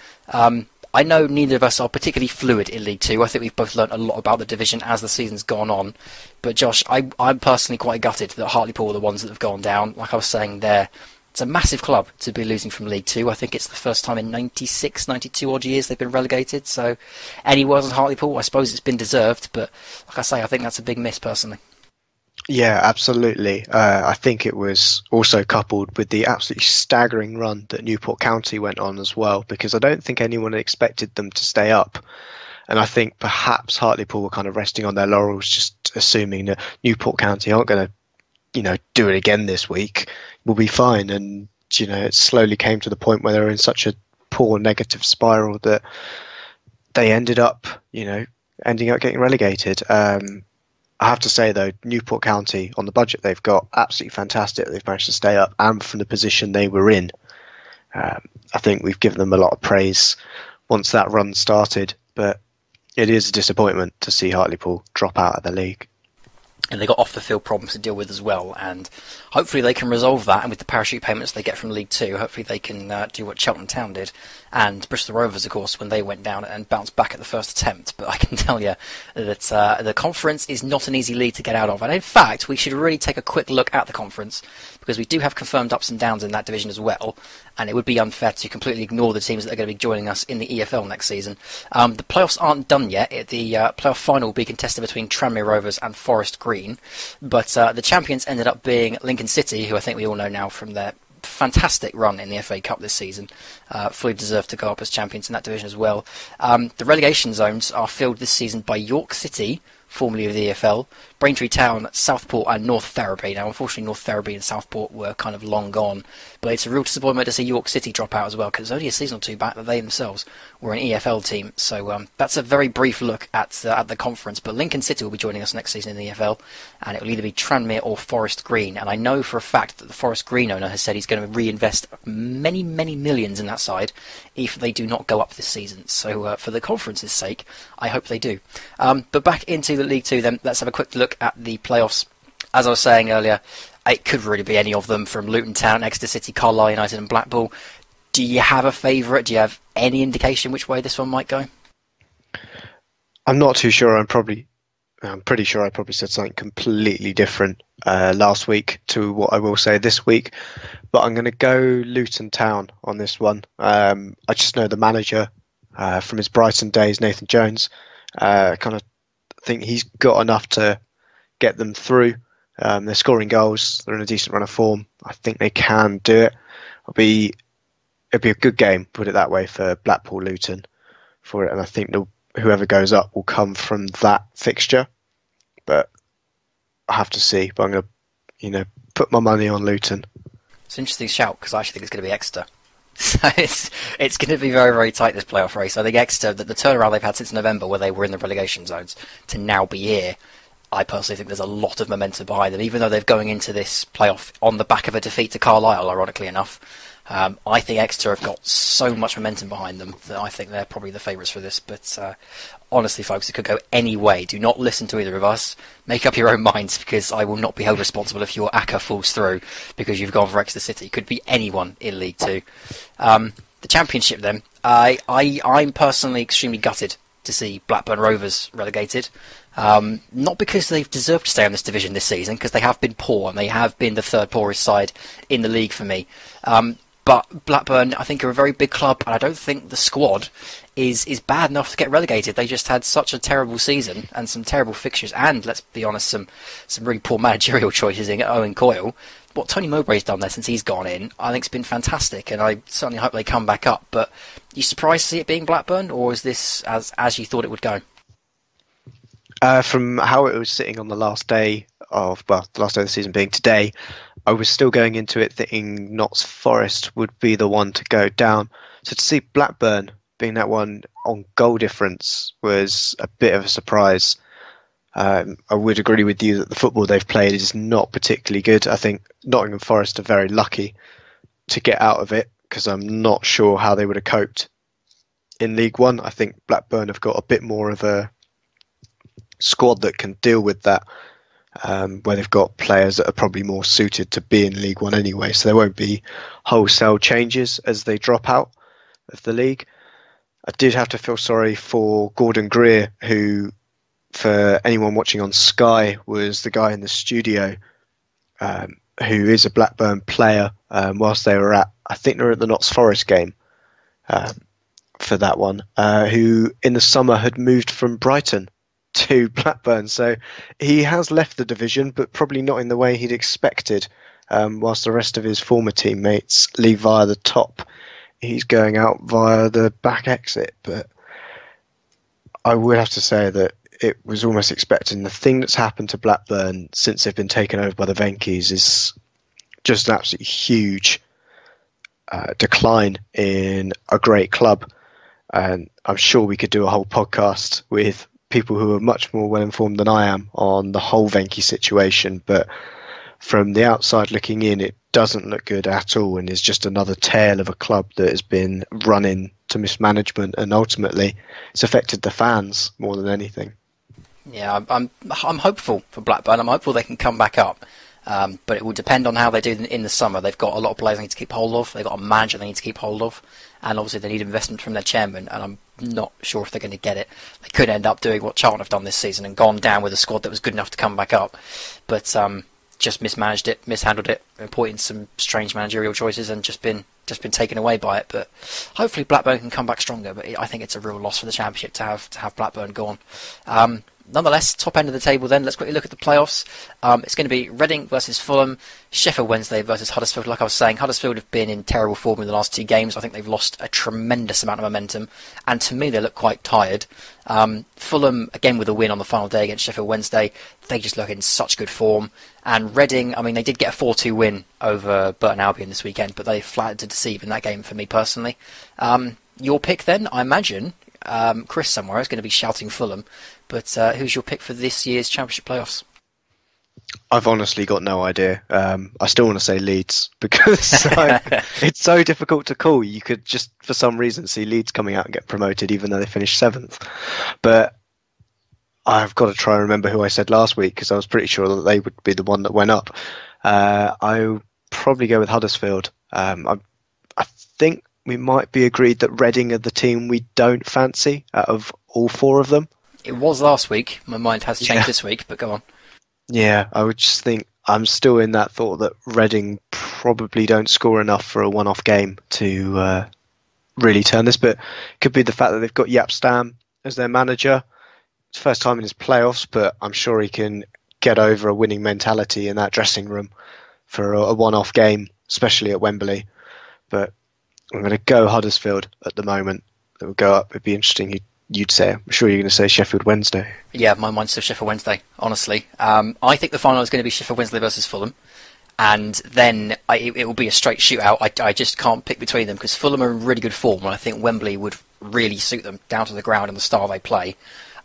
I know neither of us are particularly fluid in League Two. I think we've both learnt a lot about the division as the season's gone on. But Josh, I'm personally quite gutted that Hartlepool are the ones that have gone down. Like I was saying there, it's a massive club to be losing from League Two. I think it's the first time in 96, 92 odd years they've been relegated. So any words on Hartlepool? I suppose it's been deserved, but like I say, I think that's a big miss personally. Yeah, absolutely. I think it was also coupled with the absolutely staggering run that Newport County went on as well, because I don't think anyone expected them to stay up. And I think perhaps Hartlepool were kind of resting on their laurels, just assuming that Newport County aren't going to, do it again this week. We'll be fine. And, it slowly came to the point where they were in such a poor negative spiral that they ended up, getting relegated. I have to say, though, Newport County, on the budget they've got, absolutely fantastic. They've managed to stay up, and from the position they were in. I think we've given them a lot of praise once that run started, but it is a disappointment to see Hartlepool drop out of the league. And they got off-the-field problems to deal with as well, and hopefully they can resolve that, and with the parachute payments they get from League Two, hopefully they can do what Cheltenham Town did, and Bristol Rovers, of course, when they went down and bounced back at the first attempt. But I can tell you that the conference is not an easy league to get out of, and in fact, we should really take a quick look at the conference, because we do have confirmed ups and downs in that division as well, and it would be unfair to completely ignore the teams that are going to be joining us in the EFL next season. The playoffs aren't done yet. The playoff final will be contested between Tranmere Rovers and Forest Green, but the champions ended up being Lincoln City, who I think we all know now from their fantastic run in the FA Cup this season. Fully deserved to go up as champions in that division as well. The relegation zones are filled this season by York City, formerly of the EFL, Braintree Town, Southport and North Ferriby. Now, unfortunately, North Ferriby and Southport were kind of long gone, but it's a real disappointment to see York City drop out as well, because it's only a season or two back that they themselves were an EFL team. So that's a very brief look at the conference, but Lincoln City will be joining us next season in the EFL, and it will either be Tranmere or Forest Green, and I know for a fact that the Forest Green owner has said he's going to reinvest many, many millions in that side if they do not go up this season. So for the conference's sake, I hope they do. But back into the League Two then, let's have a quick look at the playoffs. As I was saying earlier, it could really be any of them, from Luton Town, Exeter City, Carlisle United and Blackpool. Do you have a favourite? Do you have any indication which way this one might go? I'm not too sure. I'm pretty sure I probably said something completely different last week to what I will say this week, but I'm going to go Luton Town on this one. I just know the manager from his Brighton days, Nathan Jones. Kind of think he's got enough to get them through. They're scoring goals. They're in a decent run of form. I think they can do it. It'll be a good game, put it that way, for Blackpool Luton for it, and I think whoever goes up will come from that fixture. But I have to see. But I'm going to put my money on Luton. It's an interesting shout, because I actually think it's going to be Exeter. So it's going to be very, very tight, this playoff race. I think Exeter, the turnaround they've had since November, where they were in the relegation zones, to now be here, I personally think there's a lot of momentum behind them, even though they're going into this playoff on the back of a defeat to Carlisle, ironically enough. I think Exeter have got so much momentum behind them that I think they're probably the favourites for this. But honestly, folks, it could go any way. Do not listen to either of us. Make up your own minds, because I will not be held responsible if your ACCA falls through because you've gone for Exeter City. It could be anyone in League Two. The Championship, then, I'm personally extremely gutted to see Blackburn Rovers relegated. Not because they've deserved to stay on this division this season, because they have been poor and they have been the third poorest side in the league for me. But Blackburn, I think, are a very big club, and I don't think the squad is bad enough to get relegated. They just had such a terrible season and some terrible fixtures, and let's be honest, some really poor managerial choices in Owen Coyle. What Tony Mowbray's done there since he's gone in, I think, has been fantastic, and I certainly hope they come back up. But are you surprised to see it being Blackburn, or is this as you thought it would go? From how it was sitting on the last day of the season being today, I was still going into it thinking Notts Forest would be the one to go down. So to see Blackburn being that one on goal difference was a bit of a surprise. I would agree with you that the football they've played is not particularly good. I think Nottingham Forest are very lucky to get out of it, because I'm not sure how they would have coped in League One. I think Blackburn have got a bit more of a squad that can deal with that, where they've got players that are probably more suited to be in League One anyway, so there won't be wholesale changes as they drop out of the league. I did have to feel sorry for Gordon Greer, who, for anyone watching on Sky, was the guy in the studio who is a Blackburn player, whilst they were I think they were at the Notts Forest game for that one, who in the summer had moved from Brighton to Blackburn. So he has left the division, but probably not in the way he'd expected. Whilst the rest of his former teammates leave via the top, he's going out via the back exit. But I would have to say that it was almost expected. The thing that's happened to Blackburn since they've been taken over by the Venkies is just an absolutely huge decline in a great club. And I'm sure we could do a whole podcast with people who are much more well informed than I am on the whole Venky situation. But from the outside looking in, it doesn't look good at all, and is just another tale of a club that has been run into mismanagement, and ultimately it's affected the fans more than anything. Yeah, I'm hopeful for Blackburn. I'm hopeful they can come back up, but it will depend on how they do in the summer. They've got a lot of players they need to keep hold of. They've got a manager they need to keep hold of, and obviously they need investment from their chairman, and I'm not sure if they're going to get it. They could end up doing what Charlton have done this season and gone down with a squad that was good enough to come back up, but just mismanaged it, mishandled it, appointed some strange managerial choices, and just been taken away by it. But hopefully Blackburn can come back stronger. But I think it's a real loss for the Championship to have Blackburn gone. Nonetheless, top end of the table then. Let's quickly look at the playoffs. It's going to be Reading versus Fulham, Sheffield Wednesday versus Huddersfield. Like I was saying, Huddersfield have been in terrible form in the last 2 games. I think they've lost a tremendous amount of momentum, and to me they look quite tired. Fulham, again with a win on the final day against Sheffield Wednesday, they just look in such good form. And Reading, I mean, they did get a 4-2 win over Burton Albion this weekend, but they flattered to deceive in that game for me personally. Your pick then, I imagine, Chris somewhere is going to be shouting Fulham, but who's your pick for this year's Championship playoffs? I've honestly got no idea. I still want to say Leeds because it's so difficult to call. You could just, for some reason, see Leeds coming out and get promoted even though they finished 7th. But I've got to try and remember who I said last week because I was pretty sure that they would be the one that went up. I'll probably go with Huddersfield. I think we might be agreed that Reading are the team we don't fancy out of all 4 of them. It was last week. My mind has changed this week, but go on. Yeah, I would just think I'm still in that thought that Reading probably don't score enough for a one-off game to really turn this, but it could be the fact that they've got Jaap Stam as their manager. It's the first time in his playoffs, but I'm sure he can get over a winning mentality in that dressing room for a one-off game, especially at Wembley. But I'm going to go Huddersfield at the moment. That will go up. It'd be interesting. You'd say. I'm sure you're going to say Sheffield Wednesday. Yeah, my mind's still Sheffield Wednesday, honestly. I think the final is going to be Sheffield Wednesday versus Fulham. And then it will be a straight shootout. I just can't pick between them because Fulham are in really good form, and I think Wembley would really suit them down to the ground and the style they play.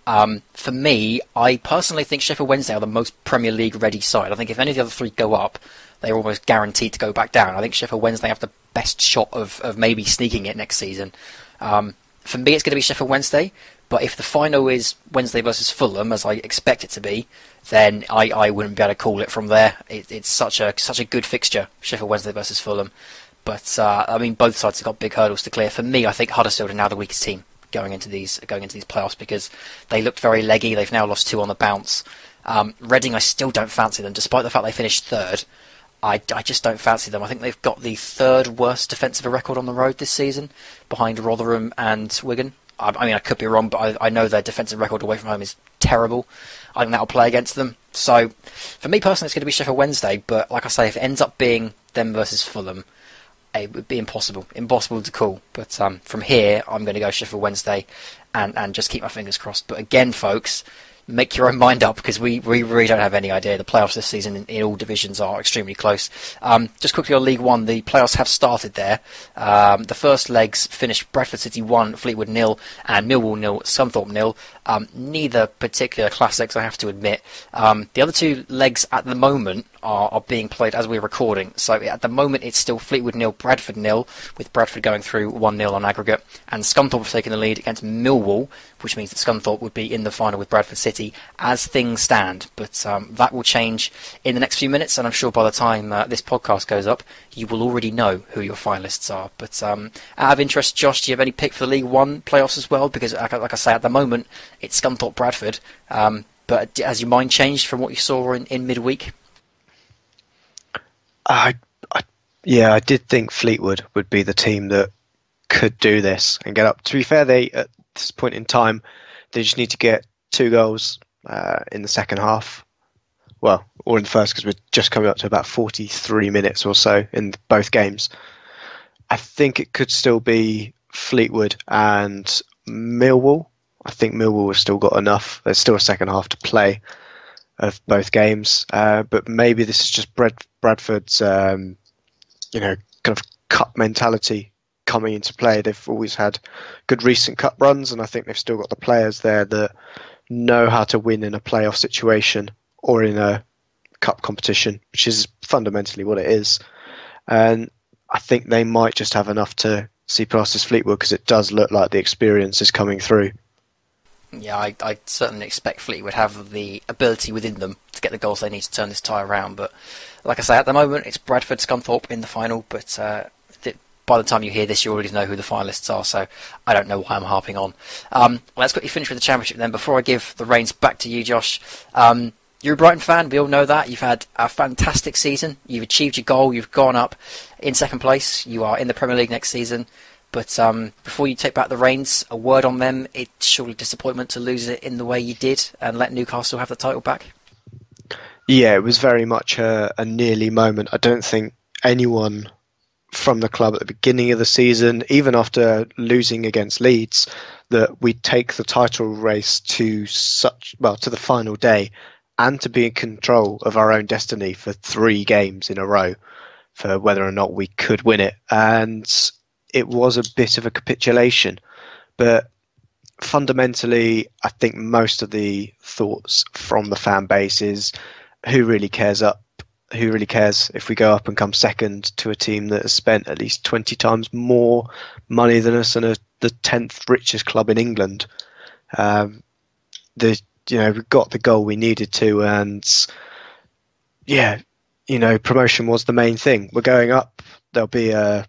For me, I personally think Sheffield Wednesday are the most Premier League ready side. I think if any of the other 3 go up, they're almost guaranteed to go back down. I think Sheffield Wednesday have the best shot of maybe sneaking it next season. For me, it's going to be Sheffield Wednesday, but if the final is Wednesday versus Fulham, as I expect it to be, then I wouldn't be able to call it from there. It's such a good fixture, Sheffield Wednesday versus Fulham. But I mean, both sides have got big hurdles to clear. For me, I think Huddersfield are now the weakest team going into these playoffs because they looked very leggy. They've now lost 2 on the bounce. Reading, I still don't fancy them, despite the fact they finished 3rd. I just don't fancy them. I think they've got the 3rd worst defensive record on the road this season, behind Rotherham and Wigan. I mean, I could be wrong, but I know their defensive record away from home is terrible. I think that'll play against them. So, for me personally, it's going to be Sheffield Wednesday, but like I say, if it ends up being them versus Fulham, it would be impossible to call. But from here, I'm going to go Sheffield Wednesday and just keep my fingers crossed. But again, folks, make your own mind up because we really don't have any idea. The playoffs this season in all divisions are extremely close. Just quickly on League One, the playoffs have started there. The first legs finished Bradford City 1, Fleetwood 0, and Millwall 0, Scunthorpe 0. Neither particular classics, I have to admit. The other 2 legs at the moment are being played as we're recording. So at the moment it's still Fleetwood 0, Bradford 0, with Bradford going through 1-0 on aggregate, and Scunthorpe have taken the lead against Millwall, which means that Scunthorpe would be in the final with Bradford City as things stand. But that will change in the next few minutes, and I'm sure by the time this podcast goes up, you will already know who your finalists are. But out of interest, Josh, do you have any pick for the League One playoffs as well? Because like I say, at the moment it's Scunthorpe Bradford. But has your mind changed from what you saw in midweek? I did think Fleetwood would be the team that could do this and get up. To be fair, they at this point in time, they just need to get 2 goals in the second half. Well, or in the first, because we're just coming up to about 43 minutes or so in both games. I think it could still be Fleetwood and Millwall. I think Millwall has still got enough. There's still a second half to play of both games, but maybe this is just Bradford's, kind of cup mentality coming into play. They've always had good recent cup runs, and I think they've still got the players there that know how to win in a playoff situation or in a cup competition, which is fundamentally what it is. And I think they might just have enough to see past this Fleetwood because it does look like the experience is coming through. Yeah, I certainly expect Fleetwood have the ability within them to get the goals they need to turn this tie around. But like I say, at the moment it's Bradford Scunthorpe in the final. But by the time you hear this, you already know who the finalists are. So I don't know why I'm harping on. Let's quickly finish with the Championship then. Before I give the reins back to you, Josh, you're a Brighton fan. We all know that. You've had a fantastic season. You've achieved your goal. You've gone up in second place. You are in the Premier League next season. But before you take back the reins, a word on them. It's surely disappointment to lose it in the way you did and let Newcastle have the title back. Yeah, it was very much a nearly moment. I don't think anyone from the club at the beginning of the season, even after losing against Leeds, that we'd take the title race to the final day and to be in control of our own destiny for 3 games in a row for whether or not we could win it. And it was a bit of a capitulation. But fundamentally, I think most of the thoughts from the fan base is who really cares if we go up and come second to a team that has spent at least 20 times more money than us and are the 10th richest club in England. We got the goal we needed to, and promotion was the main thing. We're going up. There'll be a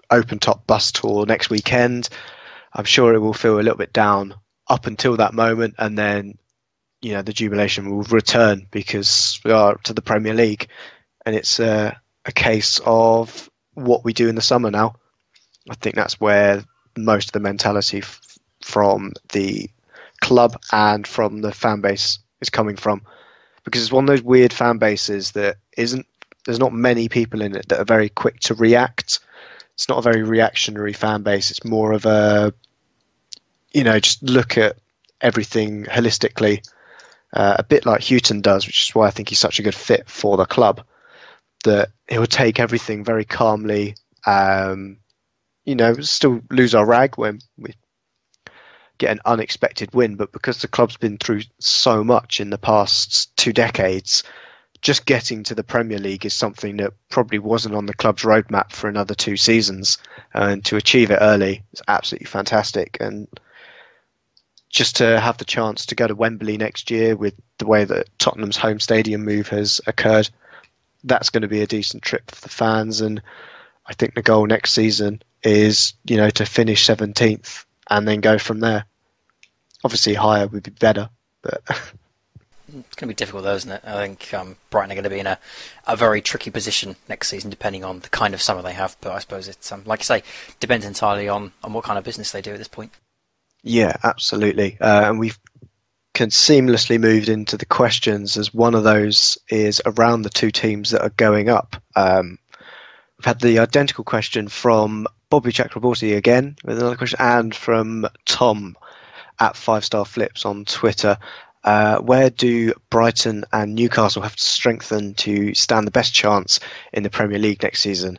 open top bus tour next weekend. I'm sure it will feel a little bit down up until that moment, and then the jubilation will return because we are up to the Premier League, and it's a case of what we do in the summer now. I think that's where most of the mentality from the club and from the fan base is coming from, because it's one of those weird fan bases that there's not many people in it that are very quick to react. It's not a very reactionary fan base. It's more of a just look at everything holistically. A bit like Houghton does, which is why I think he's such a good fit for the club, that he will take everything very calmly, still lose our rag when we get an unexpected win, but because the club's been through so much in the past 2 decades, just getting to the Premier League is something that probably wasn't on the club's roadmap for another 2 seasons, and to achieve it early is absolutely fantastic. And just to have the chance to go to Wembley next year with the way that Tottenham's home stadium move has occurred, that's going to be a decent trip for the fans. And I think the goal next season is, to finish 17th and then go from there. Obviously higher would be better, but it's going to be difficult though, isn't it? I think Brighton are going to be in a very tricky position next season, depending on the kind of summer they have. But I suppose it's, like you say, depends entirely on what kind of business they do at this point. Yeah, absolutely. And we've can seamlessly moved into the questions, as one of those is around the 2 teams that are going up. We've had the identical question from Bobby Chakraborty again with another question, and from Tom at 5-Star Flips on Twitter. Where do Brighton and Newcastle have to strengthen to stand the best chance in the Premier League next season?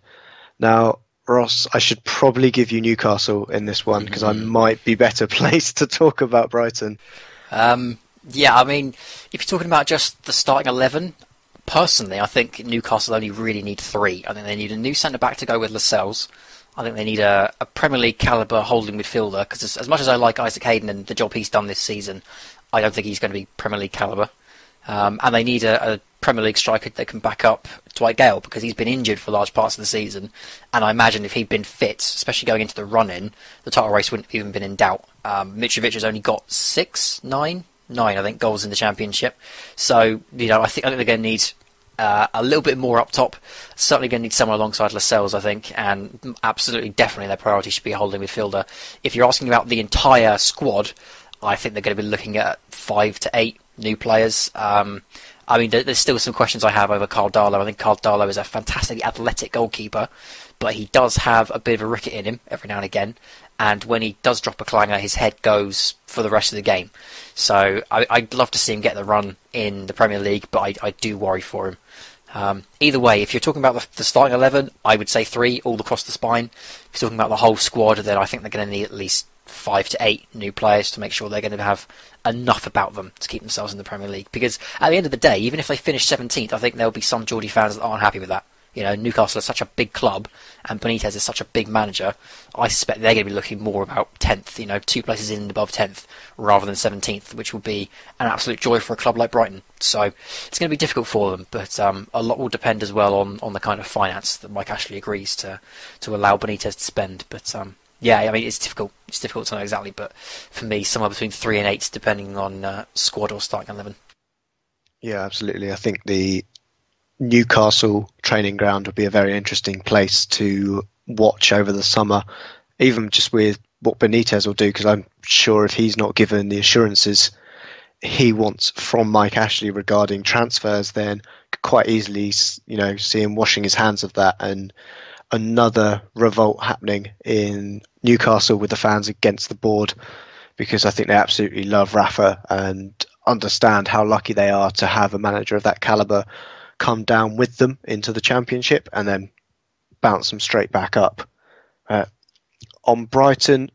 Now, Ross, I should probably give you Newcastle in this one because I might be better placed to talk about Brighton. Yeah, I mean, if you're talking about just the starting 11, personally, I think Newcastle only really need 3. I think they need a new centre-back to go with Lascelles. I think they need a Premier League calibre holding midfielder, because as much as I like Isaac Hayden and the job he's done this season, I don't think he's going to be Premier League calibre. And they need a Premier League striker that can back up Dwight Gale, because he's been injured for large parts of the season. And I imagine if he'd been fit, especially going into the run-in, the title race wouldn't have even been in doubt. Mitrovic has only got 9, I think, goals in the Championship. So, I think they're going to need a little bit more up top. Certainly going to need someone alongside Lascelles, I think, and absolutely, definitely their priority should be a holding midfielder. If you're asking about the entire squad, I think they're going to be looking at 5 to 8 new players. I mean, there's still some questions I have over Carl Darlow. I think Carl Darlow is a fantastically athletic goalkeeper, but he does have a bit of a ricket in him every now and again. And when he does drop a clanger, his head goes for the rest of the game. So I'd love to see him get the run in the Premier League, but I do worry for him. Either way, if you're talking about the starting 11, I would say 3 all across the spine. If you're talking about the whole squad, then I think they're going to need at least 5 to 8 new players to make sure they're going to have enough about them to keep themselves in the Premier League. Because at the end of the day, even if they finish 17th, I think there'll be some Geordie fans that aren't happy with that. Newcastle is such a big club, and Benitez is such a big manager. I suspect they're going to be looking more about 10th, 2 places in and above 10th, rather than 17th, which will be an absolute joy for a club like Brighton. So it's going to be difficult for them, but a lot will depend as well on the kind of finance that Mike Ashley agrees to allow Benitez to spend. But yeah, I mean, it's difficult. It's difficult to know exactly, but for me, somewhere between 3 and 8, depending on squad or starting 11. Yeah, absolutely. I think the Newcastle training ground would be a very interesting place to watch over the summer, even just with what Benitez will do, because I'm sure if he's not given the assurances he wants from Mike Ashley regarding transfers, then could quite easily, see him washing his hands of that and another revolt happening in Newcastle with the fans against the board, because I think they absolutely love Rafa and understand how lucky they are to have a manager of that calibre come down with them into the Championship and then bounce them straight back up. On Brighton,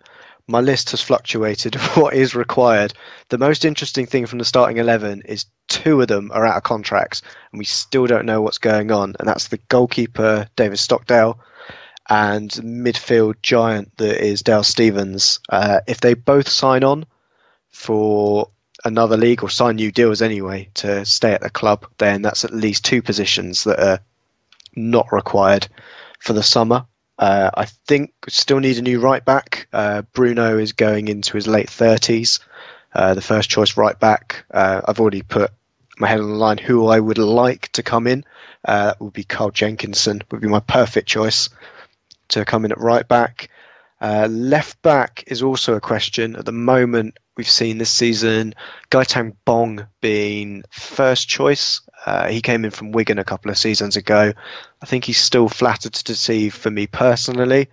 my list has fluctuated what is required. The most interesting thing from the starting 11 is 2 of them are out of contracts and we still don't know what's going on, and that's the goalkeeper David Stockdale and midfield giant that is Dale Stephens. If they both sign on for another league or sign new deals anyway to stay at the club, then that's at least 2 positions that are not required for the summer. I think we still need a new right back. Bruno is going into his late 30s, the first choice right back. I've already put my head on the line who I would like to come in. That would be Carl Jenkinson, would be my perfect choice to come in at right back. Left back is also a question. At the moment, we've seen this season Gaetang Bong being first choice. He came in from Wigan a couple of seasons ago. I think he's still flattered to deceive for me personally.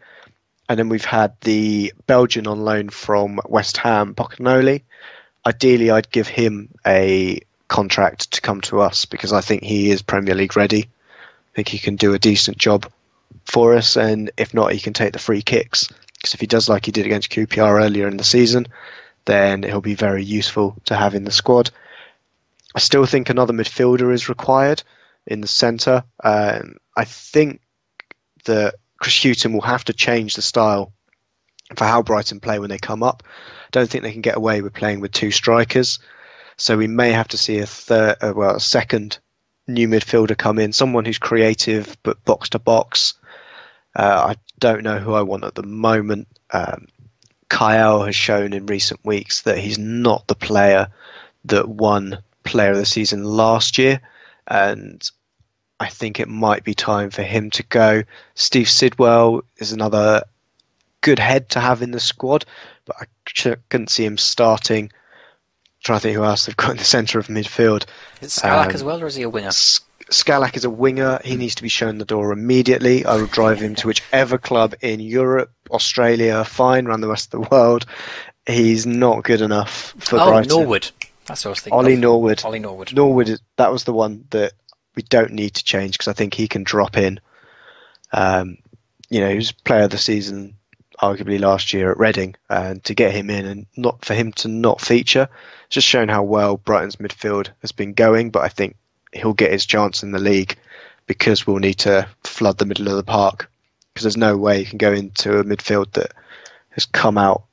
And then we've had the Belgian on loan from West Ham, Pocanoli. Ideally, I'd give him a contract to come to us because I think he is Premier League ready. I think he can do a decent job for us, and if not, he can take the free kicks. Because if he does like he did against QPR earlier in the season, then he'll be very useful to have in the squad. I still think another midfielder is required in the centre. I think that Chris Hughton will have to change the style for how Brighton play when they come up. I don't think they can get away with playing with 2 strikers. So we may have to see a second new midfielder come in, someone who's creative but box to box. I don't know who I want at the moment. Kyle has shown in recent weeks that he's not the player that won Player of the Season last year, and I think it might be time for him to go. Steve Sidwell is another good head to have in the squad, but I couldn't see him starting. I'm trying to think who else they've got in the centre of midfield. Is Scalak as well, or is he a winger? Scalak is a winger. He needs to be shown the door immediately. I will drive him to whichever club in Europe, Australia, fine, around the rest of the world. He's not good enough for Brighton. Norwood. That's what I was thinking. Ollie Norwood. Ollie Norwood. Norwood, that was the one that we don't need to change because I think he can drop in. He was Player of the Season arguably last year at Reading, and to get him in and not for him to not feature, it's just shown how well Brighton's midfield has been going. But I think he'll get his chance in the league because we'll need to flood the middle of the park, because there's no way you can go into a midfield that has come out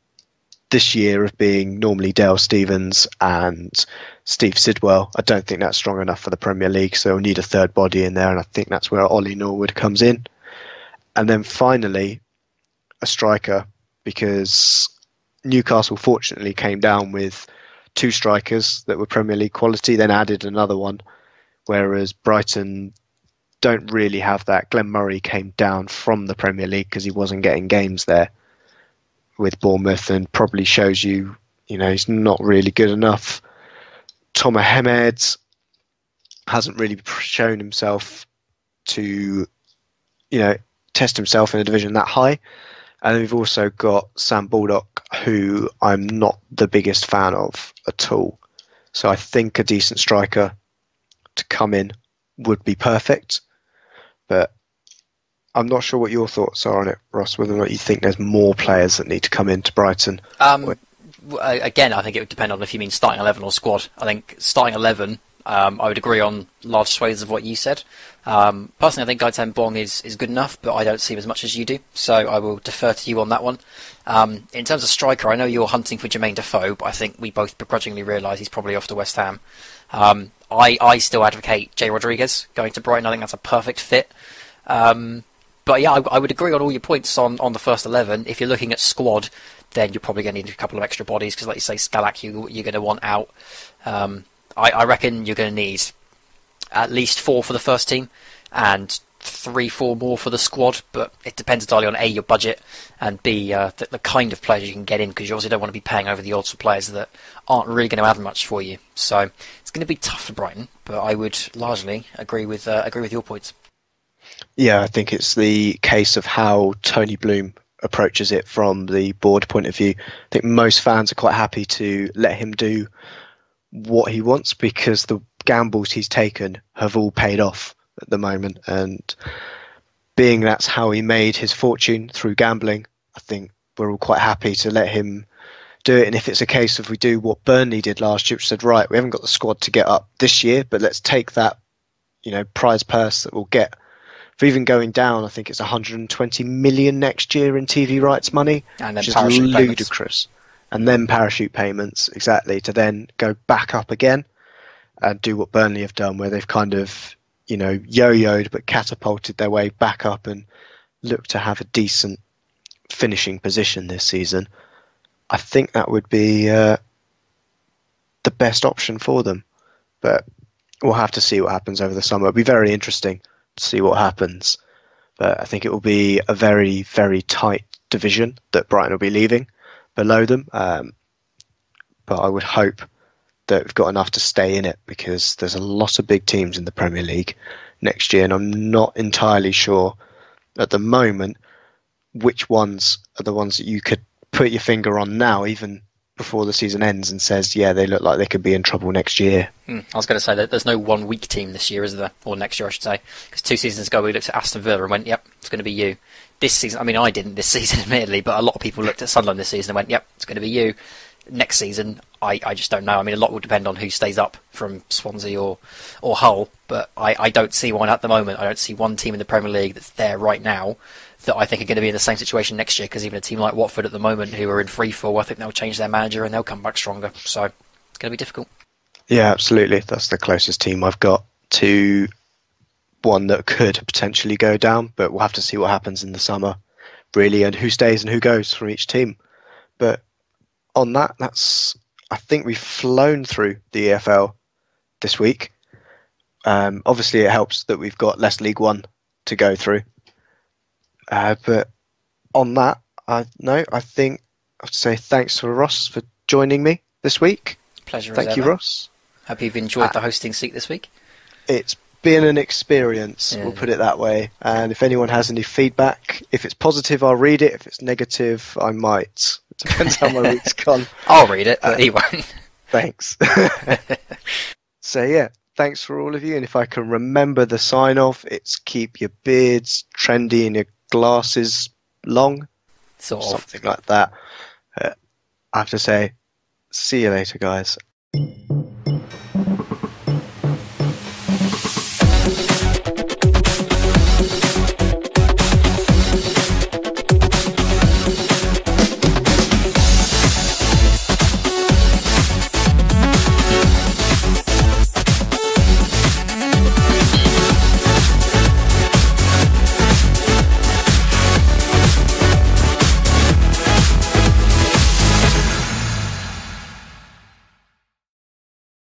this year of being normally Dale Stephens and Steve Sidwell. I don't think that's strong enough for the Premier League, so we'll need a third body in there, and I think that's where Ollie Norwood comes in. And then finally, a striker, because Newcastle fortunately came down with 2 strikers that were Premier League quality, then added another one, whereas Brighton don't really have that. Glenn Murray came down from the Premier League because he wasn't getting games there with Bournemouth, and probably shows you, he's not really good enough. Tom Hamed hasn't really shown himself to, test himself in a division that high. And we've also got Sam Baldock, who I'm not the biggest fan of at all. So I think a decent striker to come in would be perfect. But I'm not sure what your thoughts are on it, Ross, whether or not you think there's more players that need to come into Brighton. Again, I think it would depend on if you mean starting 11 or squad. I think starting 11, I would agree on large swathes of what you said. Personally, I think Gaetang Bong is good enough, but I don't see him as much as you do, so I will defer to you on that one. In terms of striker, I know you're hunting for Jermaine Defoe, but I think we both begrudgingly realise he's probably off to West Ham. I still advocate Jay Rodriguez going to Brighton. I think that's a perfect fit. But yeah, I would agree on all your points on the first 11. If you're looking at squad, then you're probably going to need a couple of extra bodies, because like you say, Scalak you're going to want out. I reckon you're going to need at least 4 for the first team, and 3-4 more for the squad, but it depends entirely on A, your budget, and B, the kind of players you can get in, because you obviously don't want to be paying over the odds for players that aren't really going to add much for you. So it's going to be tough for Brighton, but I would largely agree with your points. Yeah, I think it's the case of how Tony Bloom approaches it from the board point of view. I think most fans are quite happy to let him do what he wants because the gambles he's taken have all paid off at the moment, and being that's how he made his fortune through gambling, I think we're all quite happy to let him do it. And if it's a case of we do what Burnley did last year, which said, right, we haven't got the squad to get up this year, but let's take that, prize purse that we'll get for even going down. I think it's 120 million next year in TV rights money, and then which is payments. ludicrous. And then parachute payments, exactly, to then go back up again and do what Burnley have done, where they've kind of, yo-yoed but catapulted their way back up and look to have a decent finishing position this season. I think that would be the best option for them. But we'll have to see what happens over the summer. It'll be very interesting to see what happens. But I think it will be a very, very tight division that Brighton will be leaving below them. But I would hope that we've got enough to stay in it, because there's a lot of big teams in the Premier League next year, and I'm not entirely sure at the moment which ones are the ones that you could put your finger on now, even before the season ends, and says, yeah, they look like they could be in trouble next year. I was going to say that there's no one weak team this year, is there? Or next year, I should say. Because 2 seasons ago, we looked at Aston Villa and went, yep, it's going to be you. This season, I mean, I didn't this season, admittedly, but a lot of people looked at Sunderland this season and went, yep, it's going to be you. Next season, I just don't know. I mean, a lot will depend on who stays up from Swansea or Hull, but I don't see one at the moment. I don't see one team in the Premier League that's there right now that I think are going to be in the same situation next year, because even a team like Watford at the moment, who are in free fall, I think they'll change their manager and they'll come back stronger. So it's going to be difficult. Yeah, absolutely. That's the closest team I've got to one that could potentially go down, but we'll have to see what happens in the summer, really, and who stays and who goes from each team. But on that, I think we've flown through the EFL this week. Obviously, it helps that we've got less League One to go through. But on that, I think I'd say thanks to Ross for joining me this week. Pleasure. Thank you, Ross. Hope you've enjoyed the hosting seat this week. It's been an experience, we'll put it that way. And if anyone has any feedback, if it's positive, I'll read it. If it's negative, I might. It depends how my week's gone. I'll read it, but he won't. Thanks. So yeah, thanks for all of you. And if I can remember the sign off, it's keep your beards trendy and your glasses long. Sort of. Something like that. I have to say, see you later, guys.